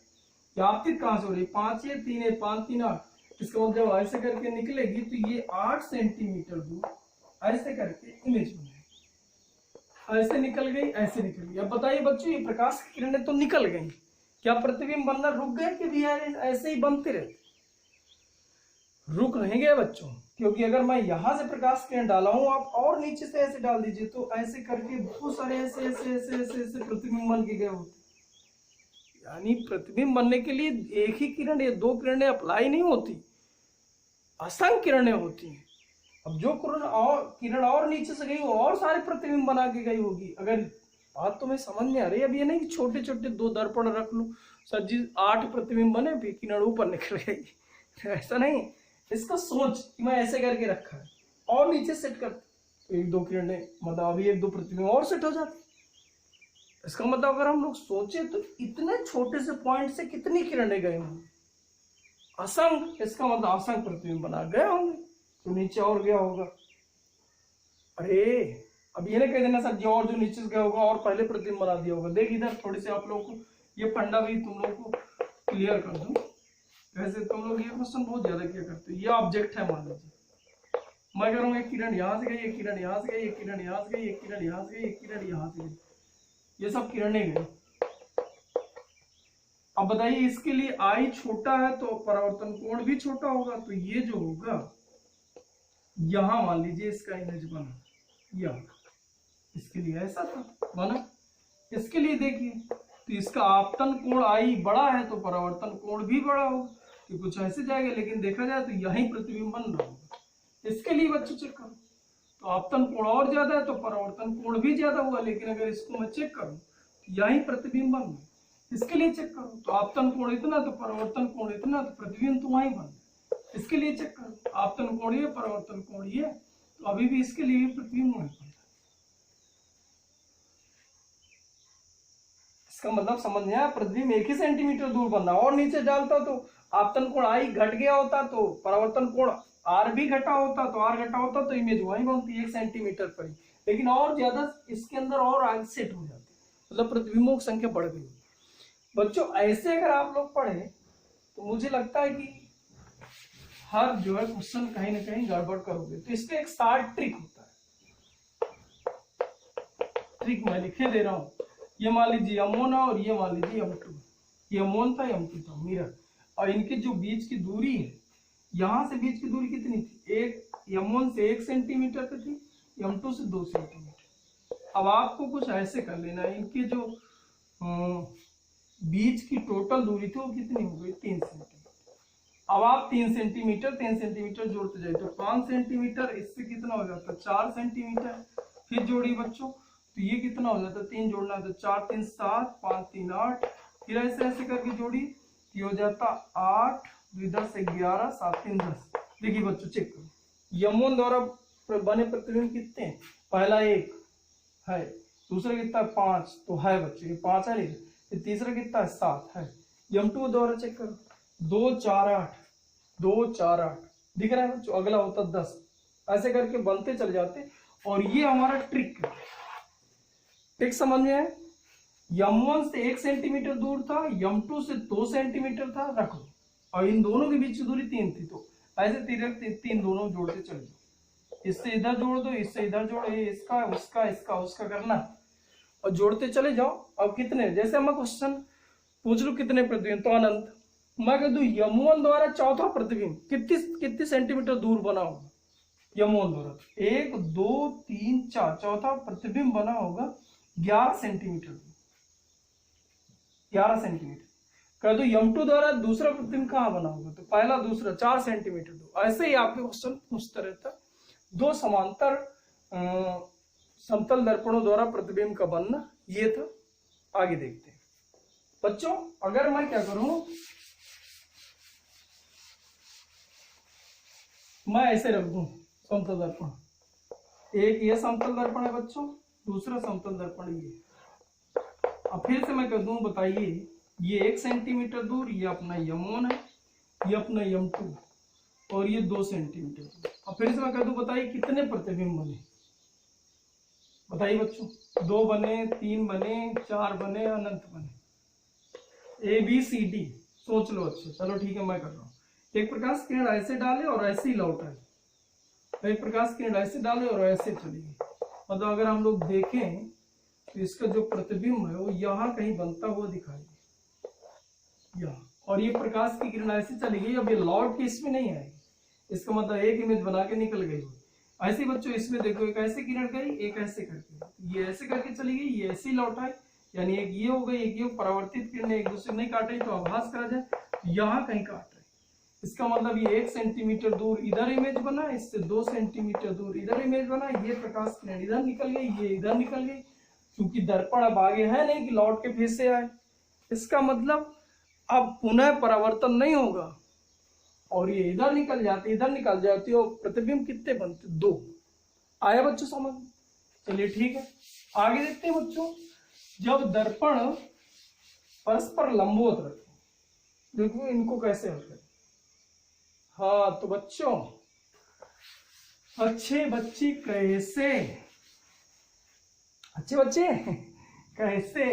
आपतित कहां से हो रही, 5 ये 3 ये 5 3 8। इसका मतलब जब ऐसे करके निकलेगी तो ये 8 सेंटीमीटर दूर ऐसे करके इमेज बनेगी। ऐसे निकल गई, ऐसे निकल गई। अब बताइए बच्चों, ये प्रकाश की किरणें तो निकल गई, क्या प्रतिबिंब बनना रुक गए कि भी ऐसे ही बनते रहे? रुक नहीं गए बच्चों, क्योंकि अगर मैं यहां से प्रकाश किरण डाला हूं, आप और नीचे से ऐसे डाल दीजिए, तो ऐसे करके बहुत सारे ऐसे ऐसे ऐसे ऐसे ऐसे प्रतिबिंब बन के गए होते। यानी प्रतिबिंब बनने के लिए एक ही किरण या 2 किरणें अप्लाई नहीं होती, असंख्य किरणें होती हैं। अब जो किरण और नीचे से गई वो और सारे प्रतिबिंब बना के गई होगी। अगर बात तुम्हें समझ में आ रही है, अब ये नहीं कि छोटे छोटे 2 दर्पण रख लूं, सर जी 8 प्रतिबिंब बने, फिर किरण ऊपर निकल गई ऐसा नहीं। इसका सोच कि मैं ऐसे करके रखा है और नीचे सेट कर, तो 1 2 किरणें, मतलब अभी 1 2 प्रतिबिंब और सेट हो जाते। इसका मतलब अगर हम लोग सोचे तो इतने छोटे से पॉइंट से कितनी किरणें गए होंगे, असंख्य। इसका मतलब असंख्य प्रतिबिंब बना गए होंगे, तो नीचे और गया होगा। अरे अब ये ना कह देना सर जी और जो नीचे गया होगा और पहले प्रतिबिंब बना दिया होगा। देख इधर थोड़ी सी आप लोगों को ये फंडा भी तुम लोगों को क्लियर कर दूं। वैसे तुम लोग ये क्वेश्चन बहुत ज्यादा किया करते हो। ये ऑब्जेक्ट है, मान लीजिए मैं करूंगा एक किरण यहाँ से गई, एक किरण यहाँ से गई, एक किरण यहाँ से गई, एक किरण यहाँ से गई, एक किरण यहाँ से गई, ये सब किरणें गई। अब बताइए इसके लिए आई छोटा है तो परावर्तन कोण भी छोटा होगा, तो ये जो होगा यहां मान लीजिए इसका इमेज बना, यह इसके लिए ऐसा था बना। इसके लिए देखिए तो इसका आपतन कोण आई बड़ा है तो परावर्तन कोण भी बड़ा होगा, तो कुछ ऐसे जाएगा। लेकिन देखा जाए तो यही प्रतिबिंब बन रहा होगा। इसके लिए बच्चों चेक करो तो आपतन कोण और ज्यादा है तो परावर्तन कोण भी ज्यादा हुआ। लेकिन अगर इसको मैं चेक करूं तो यही प्रतिबिंब बन रहा है। इसके लिए चेक करो तो आपतन कोण इतना तो परावर्तन कोण इतना, तो प्रतिबिंब तो वहीं बन। इसके लिए चेक करो आपतन कोण ये परावर्तन कोण ये, तो अभी भी इसके लिए प्रतिबिंब वहीं बन। इसका मतलब समझ में आया, प्रतिबिंब 1 ही सेंटीमीटर दूर बन रहा, और नीचे डालता तो आपतन कोण आई घट गया होता, तो परावर्तन कोण आर भी घटा होता, तो आर घटा होता तो इमेज वहीं बनती 1 सेंटीमीटर पर ही। लेकिन और ज्यादा इसके अंदर और आगे सेट हो जाती, मतलब प्रतिबिंबों की संख्या बढ़ गई। बच्चों ऐसे अगर आप लोग पढ़े तो मुझे लगता है कि हर जो है क्वेश्चन कहीं ना कहीं गड़बड़ करोगे। तो इसका एक शार्ट ट्रिक होता है, ट्रिक मैं लिखे दे रहा हूं। ये मान लीजिए M1 है और ये मान लीजिए M2। ये M1 था M2 था मिरर, और इनके जो बीच की दूरी है, यहां से बीच की दूरी कितनी थी, एक M1 से 1 सेंटीमीटर पे थी, M2 से 2 सेंटीमीटर। अब आपको कुछ ऐसे कर लेना है, इनके जो बीच की टोटल दूरी थी वो कितनी हो गई 3 सेंटीमीटर। अब आप 3 सेंटीमीटर जोड़ते जाए तो 5 सेंटीमीटर, इससे कितना हो जाता है 4 सेंटीमीटर। फिर जोड़िए बच्चों तो ये कितना हो जाता है, 3 जोड़ना है तो 4 3 7 5 3 8। फिर ऐसे ऐसे करके जोड़ी, ये हो जाता 8 2 10 11 7 3 10। देखिए बच्चों चेक करो M1 द्वारा बने प्रतिबिंब कितने, पहला 1 है, दूसरा कितना 5 तो है बच्चों, ये 5 है। लेकिन तीसरा कितना है 7 है। M2 द्वारा चेक करो 2 4 8 2 4 8 दिख रहा है बच्चों, अगला होता 10। ऐसे करके बनते चले जाते। और ये हमारा ट्रिक समझ में है। M1 से 1 सेंटीमीटर दूर था, M2 से 2 सेंटीमीटर था, रख लो, और इन दोनों के बीच की दूरी 3 थी, तो ऐसे 3 दोनों जोड़ते चले जाओ। इससे इधर जोड़ दो, इससे इधर जोड़ो, इसका उसका इसका उसका करना और जोड़ते चले जाओ। अब कितने, जैसे मैं क्वेश्चन पूछ लू कितने प्रतिबिंब, तो अनंत। मैं कह दूं यम1 द्वारा चौथा प्रतिबिंब कितनी सेंटीमीटर दूर बना होगा यम1 द्वारा, 1 2 3 4, चौथा प्रतिबिंब बना होगा 11 सेंटीमीटर दूर, 11 सेंटीमीटर। कह दो यम2 द्वारा दूसरा प्रतिबिंब कहाँ बना होगा, तो पहला दूसरा 4 सेंटीमीटर दूर। ऐसे ही आपके क्वेश्चन पूछता रहता। दो समांतर समतल दर्पणों द्वारा प्रतिबिंब का बनना, ये था। आगे देखते हैं बच्चों। अगर मैं क्या करूं, मैं ऐसे रख दूं समतल दर्पण, एक ये समतल दर्पण है बच्चों, दूसरा समतल दर्पण ये। अब फिर से मैं कह दूं, बताइए ये 1 सेंटीमीटर दूर, ये अपना यम1 है, ये अपना यम2, और ये 2 सेंटीमीटर दूर। अब फिर से मैं कह दूं, बताइए कितने प्रतिबिंब बने, बताइए बच्चों। 2 बने, 3 बने, 4 बने, अनंत बने, ABCD। सोच लो अच्छा, चलो ठीक है मैं कर रहा हूँ। एक प्रकाश किरण ऐसे डाले और ऐसे ही लौट आए, एक प्रकाश किरण ऐसे डाले और ऐसे चली गई। मतलब अगर हम लोग देखें तो इसका जो प्रतिबिंब है वो यहाँ कहीं बनता हुआ दिखाई दे, यहाँ। और ये प्रकाश की किरण ऐसे चली गई, अब ये लौट के इसमें नहीं आएगी, इसका मतलब एक इमेज बना के निकल गई। ऐसे बच्चों इसमें देखो, एक ऐसे किरण गई, एक ऐसे करके, ये ऐसे करके चली गई, ये ऐसे ही लौट आई, यानी एक ये हो गई, एक ये परावर्तित किरणें एक दूसरे नहीं काट रही तो आभास करा जाए, यहाँ कहीं काट रही। इसका मतलब ये 1 सेंटीमीटर दूर इधर इमेज बना, इससे 2 सेंटीमीटर दूर इधर इमेज बना, ये प्रकाश किरण इधर निकल गई, ये इधर निकल गई, क्योंकि दर्पण अब आगे है नहीं कि लौट के फिर से आए। इसका मतलब अब पुनः परावर्तन नहीं होगा, और ये इधर निकल जाती और प्रतिबिंब कितने बनते, 2। आया बच्चों समझ? चलिए ठीक है, आगे देखते हैं बच्चों। जब दर्पण परस्पर लंबवत रखे, देखो इनको कैसे हल करें। हाँ तो बच्चों, अच्छे बच्चे कैसे, अच्छे बच्चे कैसे,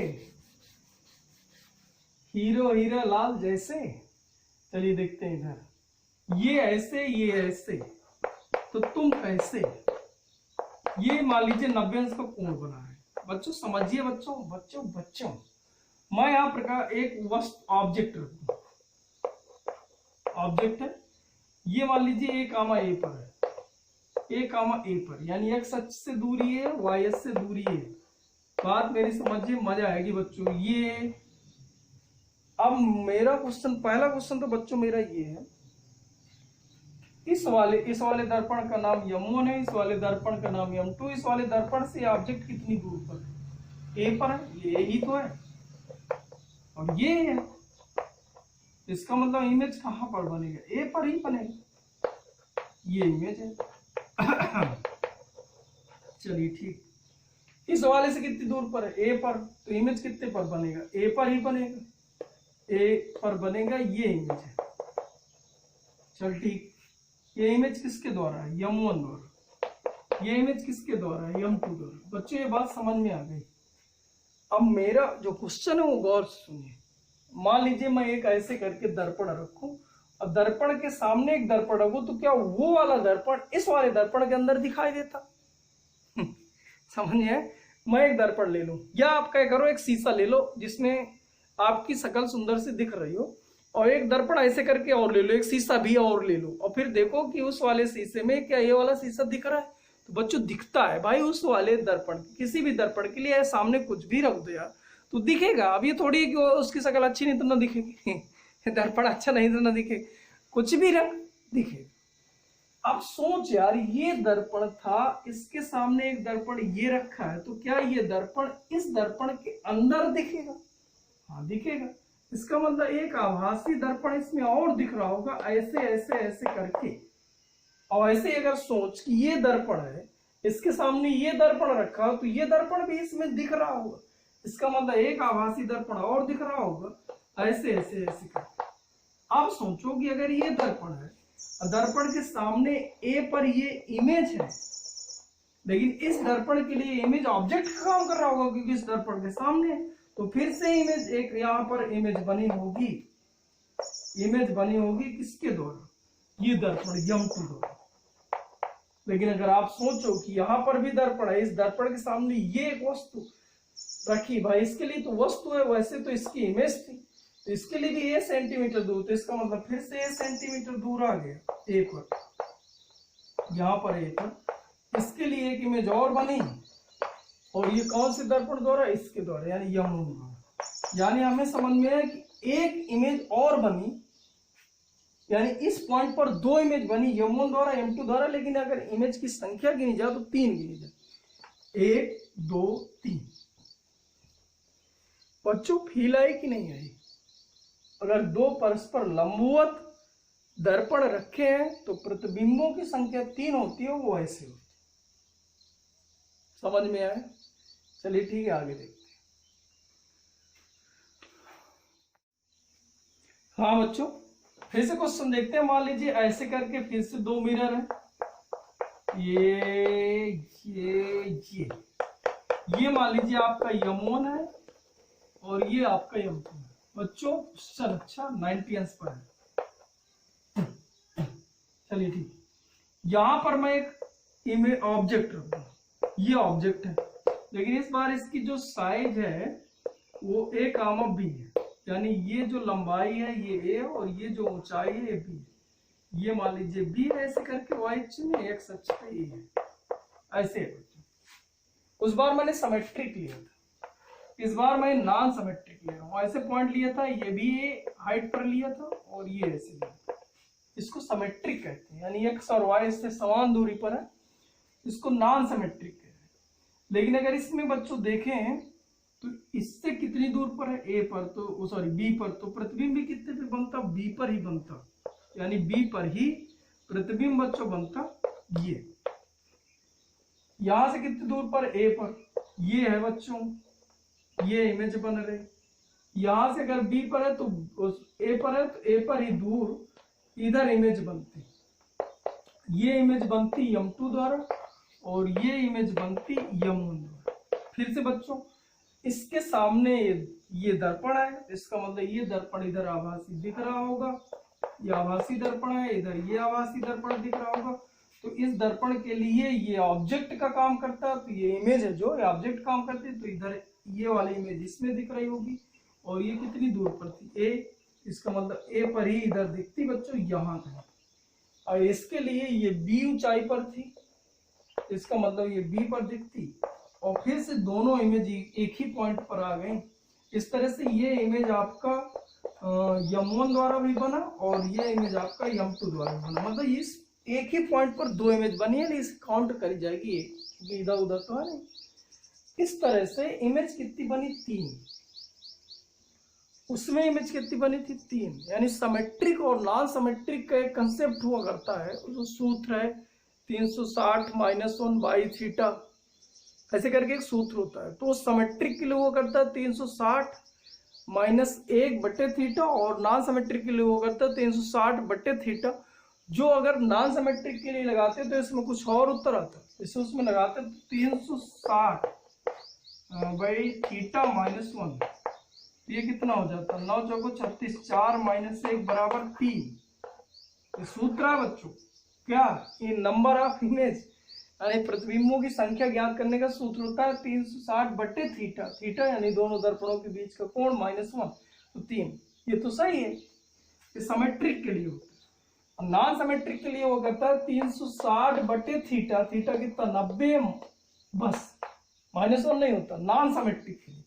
हीरो हीरा लाल जैसे। चलिए देखते हैं इधर, ये ऐसे ये ऐसे, तो तुम कैसे। ये मान लीजिए 90 अंश का कोण बना है बच्चों, समझिए बच्चों बच्चों बच्चों। मैं यहाँ प्रकार एक वस्तु ऑब्जेक्ट रखूं, ऑब्जेक्ट है, ये मान लीजिए A, A पर है, A, A पर, यानी x अक्ष से दूरी है, y अक्ष से दूरी है। बात मेरी समझिए, मजा आएगी बच्चों। ये अब मेरा क्वेश्चन, पहला क्वेश्चन तो बच्चों मेरा ये है, इस वाले दर्पण का नाम यम1 है, इस वाले दर्पण का नाम यम2, इस वाले दर्पण से ऑब्जेक्ट कितनी दूर पर है, A पर है, ये ही तो है, और ये है। इसका मतलब इमेज कहां पर बनेगा, A पर ही बनेगा, ये इमेज है। चलिए ठीक, इस वाले से कितनी दूर पर है, A पर, तो इमेज कितने पर बनेगा, A पर ही बनेगा, A पर बनेगा, ये इमेज है। चल ठीक, ये इमेज किसके द्वारा है, यम1 द्वारा, ये इमेज किसके द्वारा है, यम2 द्वारा। बच्चों ये बात समझ में आ गई। अब मेरा जो क्वेश्चन है वो गौर से सुनिए। मान लीजिए मैं एक ऐसे करके दर्पण रखूं, और दर्पण के सामने एक दर्पण रखूं, तो क्या वो वाला दर्पण इस वाले दर्पण के अंदर दिखाई देता? समझिए, मैं एक दर्पण ले लूं, या आप क्या करो, एक शीशा ले लो जिसमें आपकी शक्ल सुंदर से दिख रही हो, और एक दर्पण ऐसे करके और ले लो, एक शीशा भी और ले लो, और फिर देखो कि उस वाले शीशे में क्या ये वाला शीशा दिख रहा है। तो बच्चों दिखता है भाई, उस वाले दर्पण, किसी भी दर्पण के लिए सामने कुछ भी रख दो यार तो दिखेगा। अब ये थोड़ी कि उसकी शक्ल अच्छी नहीं तो ना दिखेगी, दर्पण अच्छा नहीं तो ना दिखेगा, कुछ भी रख दिखेगा। अब सोच यार, ये दर्पण था, इसके सामने एक दर्पण ये रखा है, तो क्या ये दर्पण इस दर्पण के अंदर दिखेगा? हाँ दिखेगा। इसका मतलब एक आभासी दर्पण इसमें और दिख रहा होगा, ऐसे ऐसे ऐसे करके। और ऐसे अगर सोच कि ये दर्पण है, इसके सामने ये दर्पण रखा हो, तो ये दर्पण भी इसमें दिख रहा होगा। इसका मतलब एक आभासी दर्पण और दिख रहा होगा, ऐसे ऐसे ऐसे करके। आप सोचो कि अगर ये दर्पण है, दर्पण के सामने A पर ये इमेज है, लेकिन इस दर्पण के लिए इमेज ऑब्जेक्ट का काम कर रहा होगा, क्योंकि इस दर्पण के सामने, तो फिर से इमेज एक यहां पर इमेज बनी होगी, इमेज बनी होगी किसके द्वारा, ये दर्पण यम2 द्वारा। लेकिन अगर आप सोचो कि यहां पर भी दर्पण है, इस दर्पण के सामने ये एक वस्तु रखी, भाई इसके लिए तो वस्तु है, वैसे तो इसकी इमेज थी, तो इसके लिए भी a सेंटीमीटर दूर, तो इसका मतलब फिर से a सेंटीमीटर दूर आ गया a पर, यहाँ पर a पर। इसके लिए एक इमेज और बनी, और ये कौन से दर्पण द्वारा, इसके द्वारा, यानी यमुन द्वारा। यानी हमें समझ में आया कि एक इमेज और बनी, यानी इस पॉइंट पर दो इमेज बनी M1 द्वारा M2 द्वारा, लेकिन अगर इमेज की संख्या गिनी जाए तो 3 गिनी जाए, 1 2 3। बच्चों फील आई कि नहीं आई? अगर दो परस्पर लंबवत दर्पण रखे हैं तो प्रतिबिंबों की संख्या 3 होती है, वो ऐसे होती है। समझ में आया? चलिए ठीक है, आगे देखते हैं। हाँ बच्चों, फिर से क्वेश्चन देखते हैं। मान लीजिए ऐसे करके फिर से दो मिरर है, ये मान लीजिए आपका M1 है और ये आपका M2 है। बच्चों क्वेश्चन अच्छा 90 अंश पर है। चलिए ठीक, यहां पर मैं एक इमेज ऑब्जेक्ट रखूंगा, ये ऑब्जेक्ट है, लेकिन इस बार इसकी जो साइज है वो a, b है, यानी ये जो लंबाई है ये a और ये जो ऊंचाई है ये b। ये मान लीजिए b है, ऐसे करके y अक्ष में, x अक्ष पे a है, ऐसे है। उस बार मैंने सिमेट्रिक लिया था, इस बार मैं नॉन सिमेट्रिक ले रहा हूँ। ऐसे पॉइंट लिया था, ये भी a हाइट पर लिया था और ये ऐसे लिया था। इसको सिमेट्रिक कहते हैं, यानी x और y इससे समान दूरी पर है, इसको नॉन सिमेट्रिक कहते हैं। लेकिन अगर इसमें बच्चों देखें तो इससे कितनी दूर पर है, a पर, तो सॉरी b पर, तो प्रतिबिंब भी कितने पे बनता, b पर ही बनता, यानी b पर ही प्रतिबिंब बच्चों बनता। ये यहां से कितनी दूर पर, a पर, ये है बच्चों, ये इमेज बन रहे। यहां से अगर b पर है तो a पर है, तो a पर ही दूर इधर इमेज बनती, ये इमेज बनती M2 द्वारा और ये इमेज बनती M1 द्वारा। फिर से बच्चों, इसके सामने ये दर्पण है, इसका मतलब ये दर्पण इधर आभासी दिख रहा होगा, ये आभासी दर्पण है, इधर ये आभासी दर्पण दिख रहा होगा। तो इस दर्पण के लिए ये ऑब्जेक्ट का काम करता है, तो ये इमेज है जो ऑब्जेक्ट काम करती है, तो इधर ये वाली इमेज इसमें दिख रही होगी, और ये कितनी दूर पर थी, a, इसका मतलब a पर ही इधर दिखती बच्चों, यहाँ तक। और इसके लिए ये b ऊंचाई पर थी, इसका मतलब ये b पर दिखती, और फिर से दोनों इमेज एक ही पॉइंट पर आ गई। इस तरह से ये इमेज आपका M1 द्वारा भी बना और ये इमेज आपका M2 द्वारा भी बना, मतलब इस एक ही पॉइंट पर दो इमेज बनी है, इस काउंट करी जाएगी एक, क्योंकि इधर उधर तो है नहीं। इस तरह से इमेज कितनी बनी, 3। उसमें इमेज कितनी बनी थी, 3। यानी सिमेट्रिक और नॉन सिमेट्रिक का एक कंसेप्ट हुआ करता है, उसका सूत्र है 360 - 1 बाई थीटा, ऐसे करके एक सूत्र होता है। तो सिमेट्रिक के लिए हुआ करता है 360 - 1 बटे थीटा, और नॉन सिमेट्रिक के लिए हुआ करता है 360 बटे थीटा। जो अगर नॉन सिमेट्रिक के लिए लगाते तो इसमें कुछ और उत्तर आता, इसे उसमें लगाते तो 360 बाई थीटा -1, ये कितना हो जाता, 9 चौको 36, 4 - 1 बराबर 3। ये सूत्र है बच्चों, क्या, ये नंबर ऑफ इमेज यानी प्रतिबिंबों की संख्या ज्ञात करने का सूत्र होता है 360 बटे थीटा। थीटा यानी दोनों दर्पणों के बीच का कोण -1, तो 3। ये तो सही है, ये सिमेट्रिक के लिए होता है। नॉन सिमेट्रिक के लिए वो करता है 360 बटे थीटा, थीटा कितना 90, बस, -1 नहीं होता नॉन सिमेट्रिक के लिए।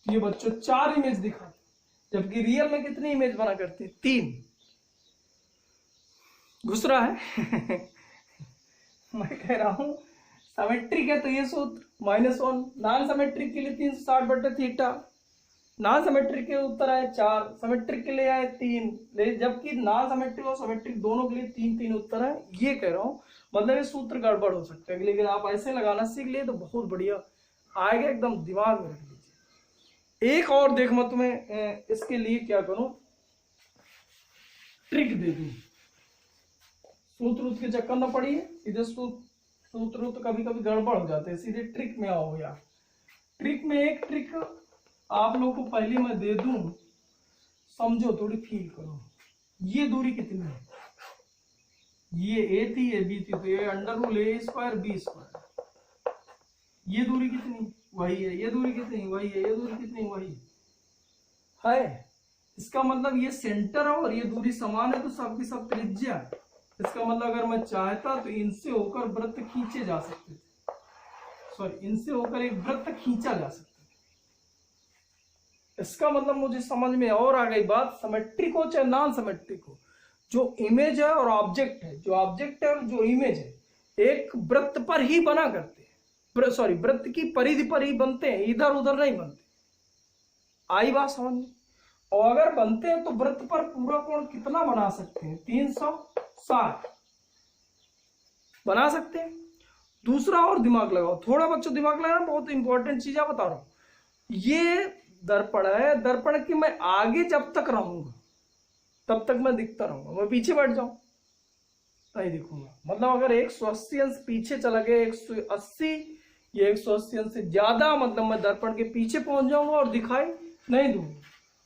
ये बच्चों 4 इमेज दिखाते, जबकि रियल में कितनी इमेज बना करते, 3। घुस रहा है मैं कह रहा हूं सिमेट्रिक है तो ये सूत्र -1, नॉन सिमेट्रिक के लिए 360 बटे थीटा, नॉन सिमेट्रिक के उत्तर आए 4, सिमेट्रिक के लिए आए 3, जबकि नॉन सिमेट्रिक और सिमेट्रिक दोनों के लिए 3-3 उत्तर है। ये कह रहा हूं, मतलब ये सूत्र गड़बड़ हो सकता है, लेकिन आप ऐसे लगाना सीख लिए तो बहुत बढ़िया आएगा, एकदम दिमाग में रख लीजिए। एक और देख, मैं तुम्हें इसके लिए क्या करूं, ट्रिक दे दूं, सूत्र के चक्कर न पड़िए, इधर सूत्र तो कभी कभी गड़बड़ हो जाते हैं, सीधे ट्रिक में आओ यार। ट्रिक में एक ट्रिक आप लोगों को पहले मैं दे दूं, समझो, थोड़ी फील करो। ये दूरी कितनी है, ये a थी, ये b थी, तो ये √a² b²। ये दूरी कितनी, वही है। ये दूरी कितनी, वही है। ये दूरी कितनी, वही है। इसका मतलब ये सेंटर है और ये दूरी समान है तो सबकी सब त्रिज्या है। इसका मतलब अगर मैं चाहता तो इनसे होकर वृत्त खींचे जा सकते थे, सॉरी इनसे होकर एक वृत्त खींचा जा सकता है। इसका मतलब मुझे समझ में और आ गई बात, सिमेट्रिक हो चाहे नॉन सिमेट्रिक हो, जो इमेज है और ऑब्जेक्ट है, जो ऑब्जेक्ट है और जो इमेज है एक वृत्त पर ही बना करते हैं, सॉरी वृत्त की परिधि पर ही बनते हैं, इधर उधर नहीं बनते। आई बात समझ में? और अगर बनते हैं तो वृत्त पर पूरा कोण कितना बना सकते हैं? 360 बना सकते हैं। दूसरा और दिमाग लगाओ, थोड़ा बच्चों दिमाग लगाना, बहुत इंपॉर्टेंट चीज है बता रहा हूं। ये दर्पण है, दर्पण की मैं आगे जब तक रहूंगा तब तक मैं दिखता रहूंगा, मैं पीछे बैठ जाऊं नहीं दिखूंगा। मतलब अगर 180 अंश पीछे चला गया, 180 या 180 अंश से ज्यादा, मतलब मैं दर्पण के पीछे पहुंच जाऊंगा और दिखाई नहीं दूंगा।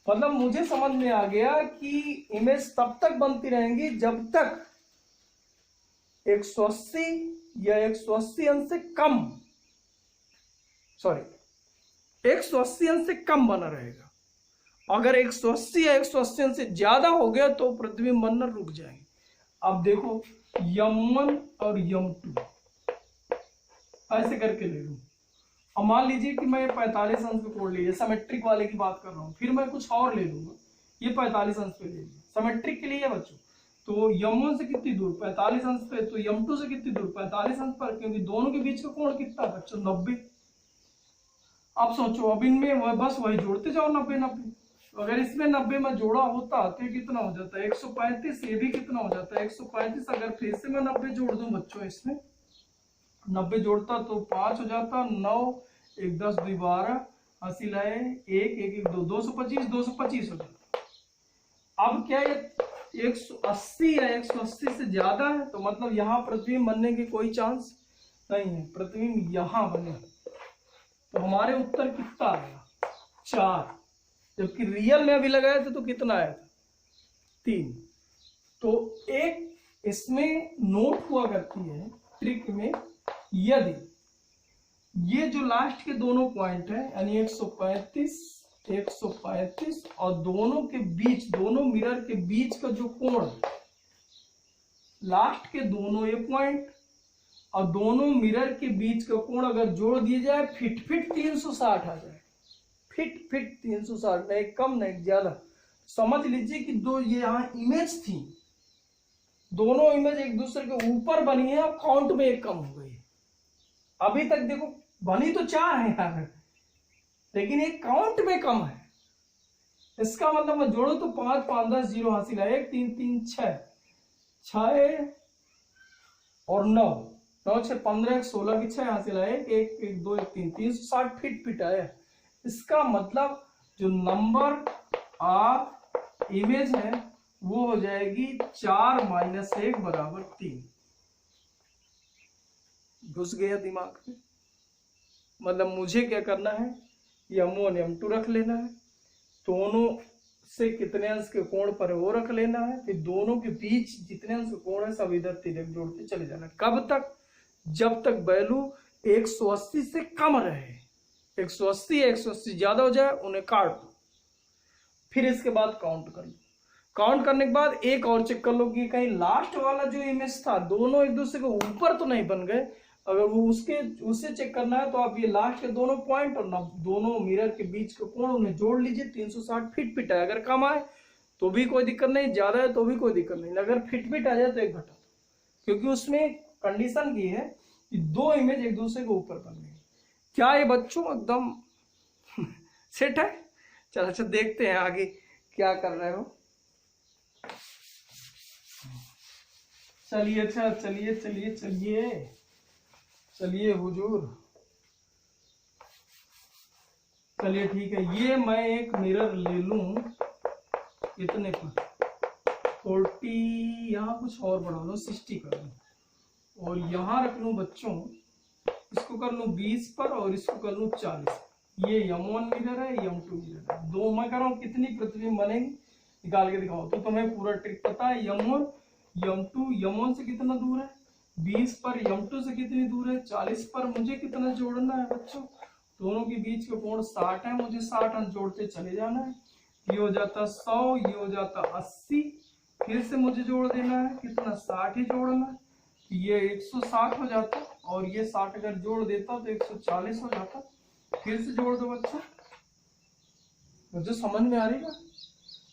मतलब मुझे समझ में आ गया कि इमेज तब तक बनती रहेंगी जब तक 180 या 180 अंश से कम, सॉरी 180 अंश से कम बना रहेगा। अगर 180 या 180 अंश से ज्यादा हो गया तो प्रतिबिंब बनना रुक जाएंगे। अब देखो M1 और M2 ऐसे करके ले लूं। अब मान लीजिए कि मैं 45 अंश पे कोण ले लिया, सिमेट्रिक वाले की बात कर रहा हूं, फिर मैं कुछ और ले लूंगा, ये 45 अंश पे ले लिया सिमेट्रिक के लिए है बच्चों। तो M1 से कितनी दूर? 45 अंश पे। तो M2 से कितनी दूर? 45 अंश पर, क्योंकि दोनों के बीच का कोण कितना बच्चों? 90। अब सोचो, अब इनमें बस वही जोड़ते जाओ 90-90। अगर इसमें 90 में जोड़ा होता तो ये कितना हो जाता है? 135। ये भी कितना हो जाता है? 135। अगर फिर से मैं 90 जोड़ दूं बच्चों, इसमें 90 जोड़ता तो 5 हो जाता, 9 1 10 2 12, 80 लाए 1 1 1 2 225 225 हो जाता। अब क्या ये 180 या 180 से ज्यादा है, तो मतलब यहाँ प्रतिबिंब बनने की कोई चांस नहीं है, प्रतिबिंब यहाँ बने। तो हमारे उत्तर कितना आया? 4। जबकि रियल में अभी लगाए थे तो कितना आया था? 3। तो एक इसमें नोट हुआ करती है ट्रिक में, यदि ये जो लास्ट के दोनों पॉइंट है यानी 135 और दोनों के बीच, दोनों मिरर के बीच का जो कोण, लास्ट के दोनों ये पॉइंट और दोनों मिरर के बीच का कोण अगर जोड़ दिया जाए, फिट 360 आ जाए। फिट 360, नहीं कम नहीं ज्यादा। समझ लीजिए कि दो ये यहाँ इमेज थी, दोनों इमेज एक दूसरे के ऊपर बनी है और काउंट में एक कम हो गई। अभी तक देखो बनी तो 4 है यहाँ, लेकिन एक काउंट में कम है। इसका मतलब मैं जोड़ू तो 5 5 10 0 हासिल है, 1 3 3 6 और 9 9 6 15 16 की 6 हासिल है, 1 1 2 1 3 360 फिट आया। इसका मतलब जो नंबर ऑफ इमेज है वो हो जाएगी 4 - 1 बराबर 3। घुस गया दिमाग में? मतलब मुझे क्या करना है, M1 M2 रख लेना है, दोनों से कितने अंश के कोण पर है वो रख लेना है, फिर दोनों के बीच जितने अंश के कोण है सब इधर तिरक जोड़ते चले जाना। कब तक? जब तक वैल्यू 180 से कम रहे। 180 या 180 ज्यादा हो जाए उन्हें काट दो, फिर इसके बाद काउंट कर लो। काउंट करने के बाद एक और चेक कर लो कि कहीं लास्ट वाला जो इमेज था दोनों एक दूसरे के ऊपर तो नहीं बन गए। अगर वो उससे चेक करना है तो आप ये लास्ट के दोनों पॉइंट और दोनों मिरर के बीच के कोण उन्हें जोड़ लीजिए। 360 फिट है। अगर कम आए तो भी कोई दिक्कत नहीं, ज्यादा है तो भी कोई दिक्कत नहीं। अगर फिट आ जाए तो एक घटा दो, क्योंकि उसमें कंडीशन की है कि दो इमेज एक दूसरे के ऊपर बन गए। क्या ये बच्चों एकदम सेट है? चलो अच्छा देखते हैं आगे क्या कर रहे हो। चलिए अच्छा, चलिए हुजूर, चलिए ठीक है। ये मैं एक मिरर ले लूं इतने पर 40, यहाँ कुछ और बढ़ा लो 60 कर लूं, और यहाँ रख लूं बच्चों, इसको कर लूं 20 पर और इसको कर लूं 40। ये M1 मिरर है, M2 मिरर है। दो मैं कर रहा हूँ, कितनी प्रतिबिंब बनेगी निकाल के दिखाओ। तो तुम्हें पूरा ट्रिक पता है। M1 M2, M1 से कितना दूर है 20 पर, M2 से कितनी दूर है 40 पर। मुझे कितना जोड़ना है बच्चों? दोनों के बीच का कोण 60 है, मुझे 60 अंश जोड़ते चले जाना है। ये हो जाता 100, ये हो जाता 80, फिर से मुझे जोड़ देना है कितना 60 ही जोड़ना है, ये 160 हो जाता, और ये 60 अगर जोड़ देता तो 140 हो जाता। फिर से जोड़ दो बच्चों, मुझे समझ में आ रही है।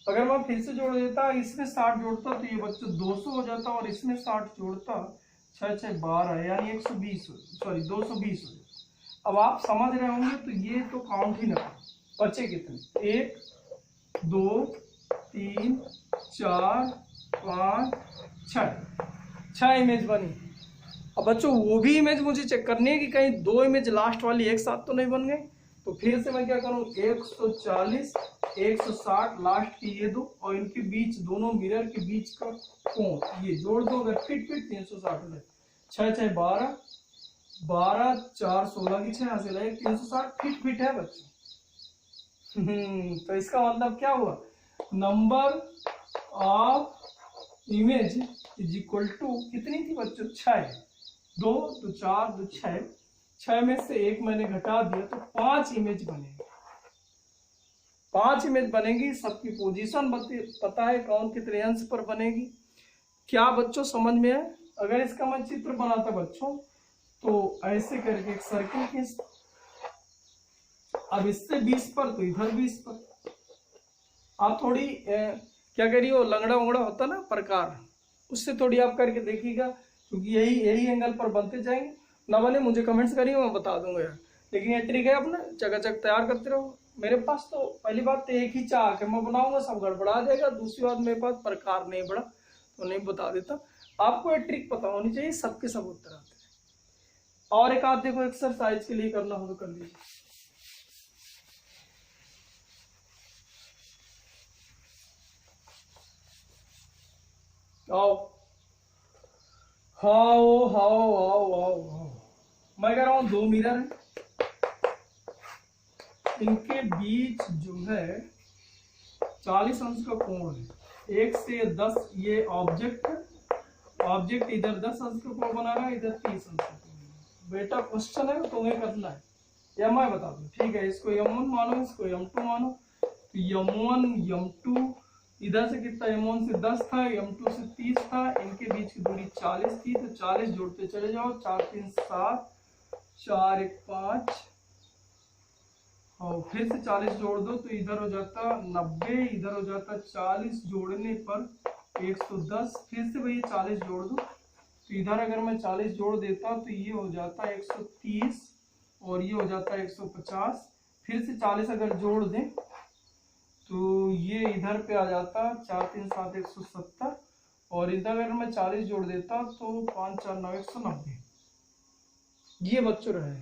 अगर मैं फिर से जोड़ देता, इसमें 60 जोड़ता तो ये बच्चों 200 हो जाता, और इसमें 60 जोड़ता 6 6 12 यानी 120 सॉरी 220 हो जाता। अब आप समझ रहे होंगे तो ये तो काउंट ही ना करो, बचे कितने 1 2 3 4 5 6 इमेज बनी। अब बच्चों वो भी इमेज मुझे चेक करनी है कि कहीं दो इमेज लास्ट वाली एक साथ तो नहीं बन गई। तो फिर से मैं क्या करूं 140 160 लास्ट की ये दो, और इनके बीच दोनों मिरर के बीच का कोण ये जोड़ दो, अगर फिट 360 हो जाए। 6 6 12 12 4 16 की 6 यहाँ से लगे 360 फिट है बच्चों। तो इसका मतलब क्या हुआ, number of image is equal to कितनी थी बच्चों 6, 2 2 4 2 6 में से एक मैंने घटा दिया तो 5 इमेज बनेगी। 5 इमेज बनेगी, सबकी पोजीशन पता है कौन कितने अंश पर बनेगी। क्या बच्चों समझ में है। अगर इसका मैं चित्र बनाता बच्चों तो ऐसे करके एक सर्किल खींच, अब इससे 20 पर तो इधर 20 पर। आप थोड़ी क्या करिए वो लंगड़ा वंगड़ा होता ना प्रकार, उससे थोड़ी आप करके देखिएगा, क्योंकि यही एंगल पर बनते जाएंगे। ना बने मुझे कमेंट्स करिए, मैं बता दूंगा यार। लेकिन ये ट्रिक है अपना चकाचक तैयार करते रहो। मेरे पास तो पहली बात तो एक ही चाक है, मैं बनाऊंगा सब गड़बड़ा जाएगा। दूसरी बात मेरे पास प्रकार नहीं बड़ा तो नहीं बता देता। आपको ये ट्रिक पता होनी चाहिए, सबके सब उत्तर आते हैं। और एक आध देखो एक्सरसाइज के लिए करना हो तो कर लीजिए। आओ हाओ हाओ आओ आओ आओ। मैं कह रहा हूं 2 मिरर है, इनके बीच जो है 40 अंश का कोण है। 1 से 10 ये ऑब्जेक्ट है, ऑब्जेक्ट इधर 10 अंश का कोण बना रहा है, इधर 30 अंश का कोण। बेटा क्वेश्चन है तो तुम्हें करना है या मैं बता दूं, ठीक है। इसको m1 मानो, इसको m2 मानो। तो m1 m2 इधर से कितना m1 से 10 था, m2 से 30 था, इनके बीच की दूरी 40 थी। तो 40 जोड़ते चले जाओ, 4 3 7 4 1 5, और फिर से 40 जोड़ दो तो इधर हो जाता 90, इधर हो जाता 40 जोड़ने पर 110। फिर से वही 40 जोड़ दो तो इधर अगर मैं 40 जोड़ देता तो ये हो जाता 130, और ये हो जाता 150। फिर से 40 अगर जोड़ दें तो ये इधर पे आ जाता 4 3 7 170, और इधर अगर मैं 40 जोड़ देता तो 5 4 9 190। ये बच्चों रहे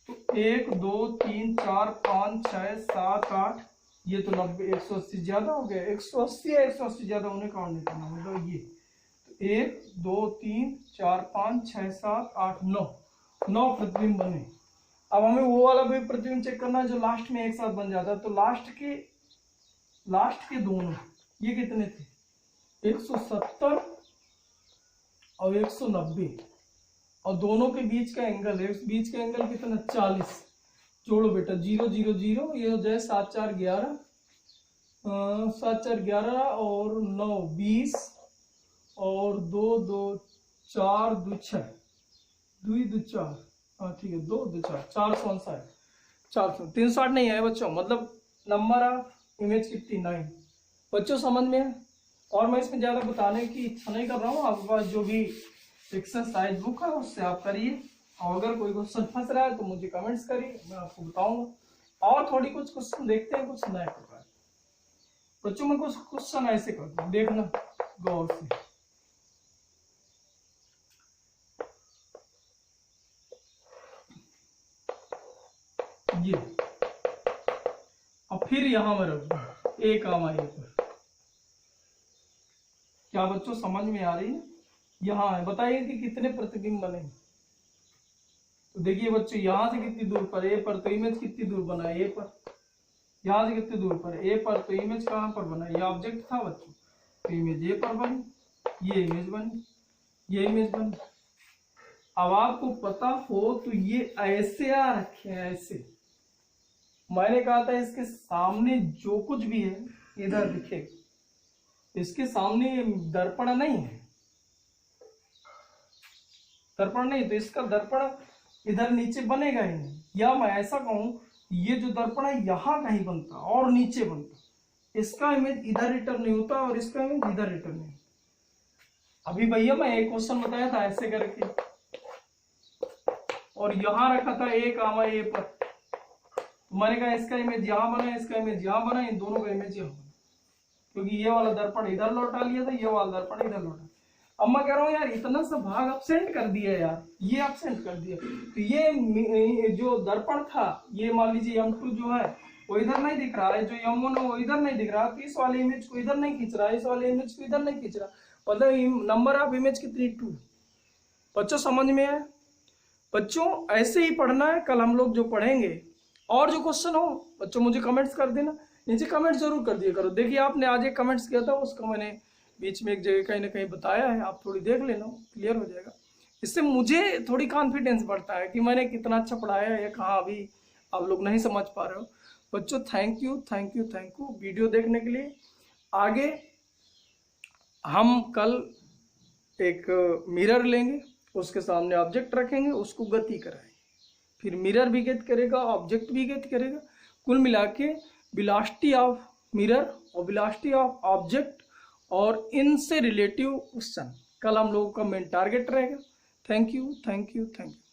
तो 1 2 3 4 5 6 7 8, ये तो 90 180 ज्यादा हो गया। 180 या 180 ज्यादा होने का नहीं करना, मतलब ये तो 1 2 3 4 5 6 7 8 9 प्रतिबिंब बने। अब हमें वो वाला भी प्रतिबिंब चेक करना है जो लास्ट में एक साथ बन जाता है। तो लास्ट के दोनों ये कितने थे 170 और 190, और दोनों के बीच का एंगल है, बीच का एंगल कितना 40। जोड़ो बेटा 0 0 0, ये हो जाए 7 4 11, 7 4 11 और 9 20, और 2 2 4 2 6 2 2 4, हाँ ठीक है 2 2 4 459, 400 360 नहीं है बच्चों, मतलब नंबर ऑफ इमेज कितनी 9। बच्चों समझ में है। और मैं इसमें ज्यादा बताने की इच्छा नहीं कर रहा हूँ, आपके पास जो भी एक्सरसाइज बुक है उससे आप करिए, और अगर कोई क्वेश्चन फंस रहा है तो मुझे कमेंट्स करिए, मैं आपको बताऊंगा। और थोड़ी कुछ क्वेश्चन देखते हैं, कुछ नए प्रकार। बच्चों में कुछ क्वेश्चन ऐसे कर दो, देखना गौर से। ये और फिर यहां में रख दो एक आमा ये पर। क्या बच्चों समझ में आ रही है। यहाँ है, बताइए कि कितने प्रतिबिंब बने। तो देखिए बच्चों यहाँ से कितनी दूर पर ए पर, तो इमेज कितनी दूर बना ए पर। यहाँ से कितनी दूर पर ए पर, तो इमेज कहाँ पर बना, ये ऑब्जेक्ट था बच्चों, तो इमेज ए पर बनी, ये इमेज बनी, ये इमेज बनी। अब आपको पता हो तो ये ऐसे आ रखे हैं, ऐसे। मैंने कहा था इसके सामने जो कुछ भी है इधर दिखेगा। इसके सामने दर्पण नहीं है, दर्पण नहीं, तो इसका दर्पण इधर नीचे बनेगा ही नहीं। या मैं ऐसा कहूं, ये जो दर्पण है यहाँ कहीं बनता और नीचे बनता, इसका इमेज इधर रिटर्न नहीं होता और इसका इमेज इधर रिटर्न नहीं। अभी भैया मैं एक क्वेश्चन बताया था ऐसे करके, और यहाँ रखा था ए कामा ए पर, मैंने कहा इसका इमेज यहाँ बना, इसका इमेज यहाँ बना, इन दोनों का इमेज यहाँ बना, क्योंकि ये वाला दर्पण इधर लौटा लिया था, ये वाला दर्पण इधर लौटा। अब मैं कह रहा हूँ यार इतना सा भाग एब्सेंट कर दिया यार, ये एब्सेंट कर दिया, तो ये जो दर्पण था, ये मान लीजिए M2 जो है वो इधर नहीं दिख रहा है, जो M1 है वो इधर नहीं दिख रहा, तो इस वाले इमेज को इधर नहीं खींच रहा है, इस वाले इमेज को इधर नहीं खींच रहा, मतलब नंबर ऑफ इमेज कितनी 2। बच्चों समझ में आया? बच्चों ऐसे ही पढ़ना है, कल हम लोग जो पढ़ेंगे। और जो क्वेश्चन हो बच्चों मुझे कमेंट्स कर देना, नीचे कमेंट जरूर कर दिया करो। देखिए आपने आज एक कमेंट्स किया था, उसका मैंने बीच में एक जगह कहीं ना कहीं बताया है, आप थोड़ी देख लेना, क्लियर हो जाएगा। इससे मुझे थोड़ी कॉन्फिडेंस बढ़ता है कि मैंने कितना अच्छा पढ़ाया है या कहाँ अभी आप लोग नहीं समझ पा रहे हो। बच्चों thank you thank you thank you video देखने के लिए। आगे हम कल एक मिरर लेंगे, उसके सामने ऑब्जेक्ट रखेंगे, उसको गति कराएंगे, फिर मिरर भी गति करेगा, ऑब्जेक्ट भी गति करेगा, कुल मिला के वेलोसिटी ऑफ मिरर और वेलोसिटी ऑफ ऑब्जेक्ट और इनसे रिलेटिव क्वेश्चन कल हम लोगों का मेन टारगेट रहेगा। Thank you thank you thank you.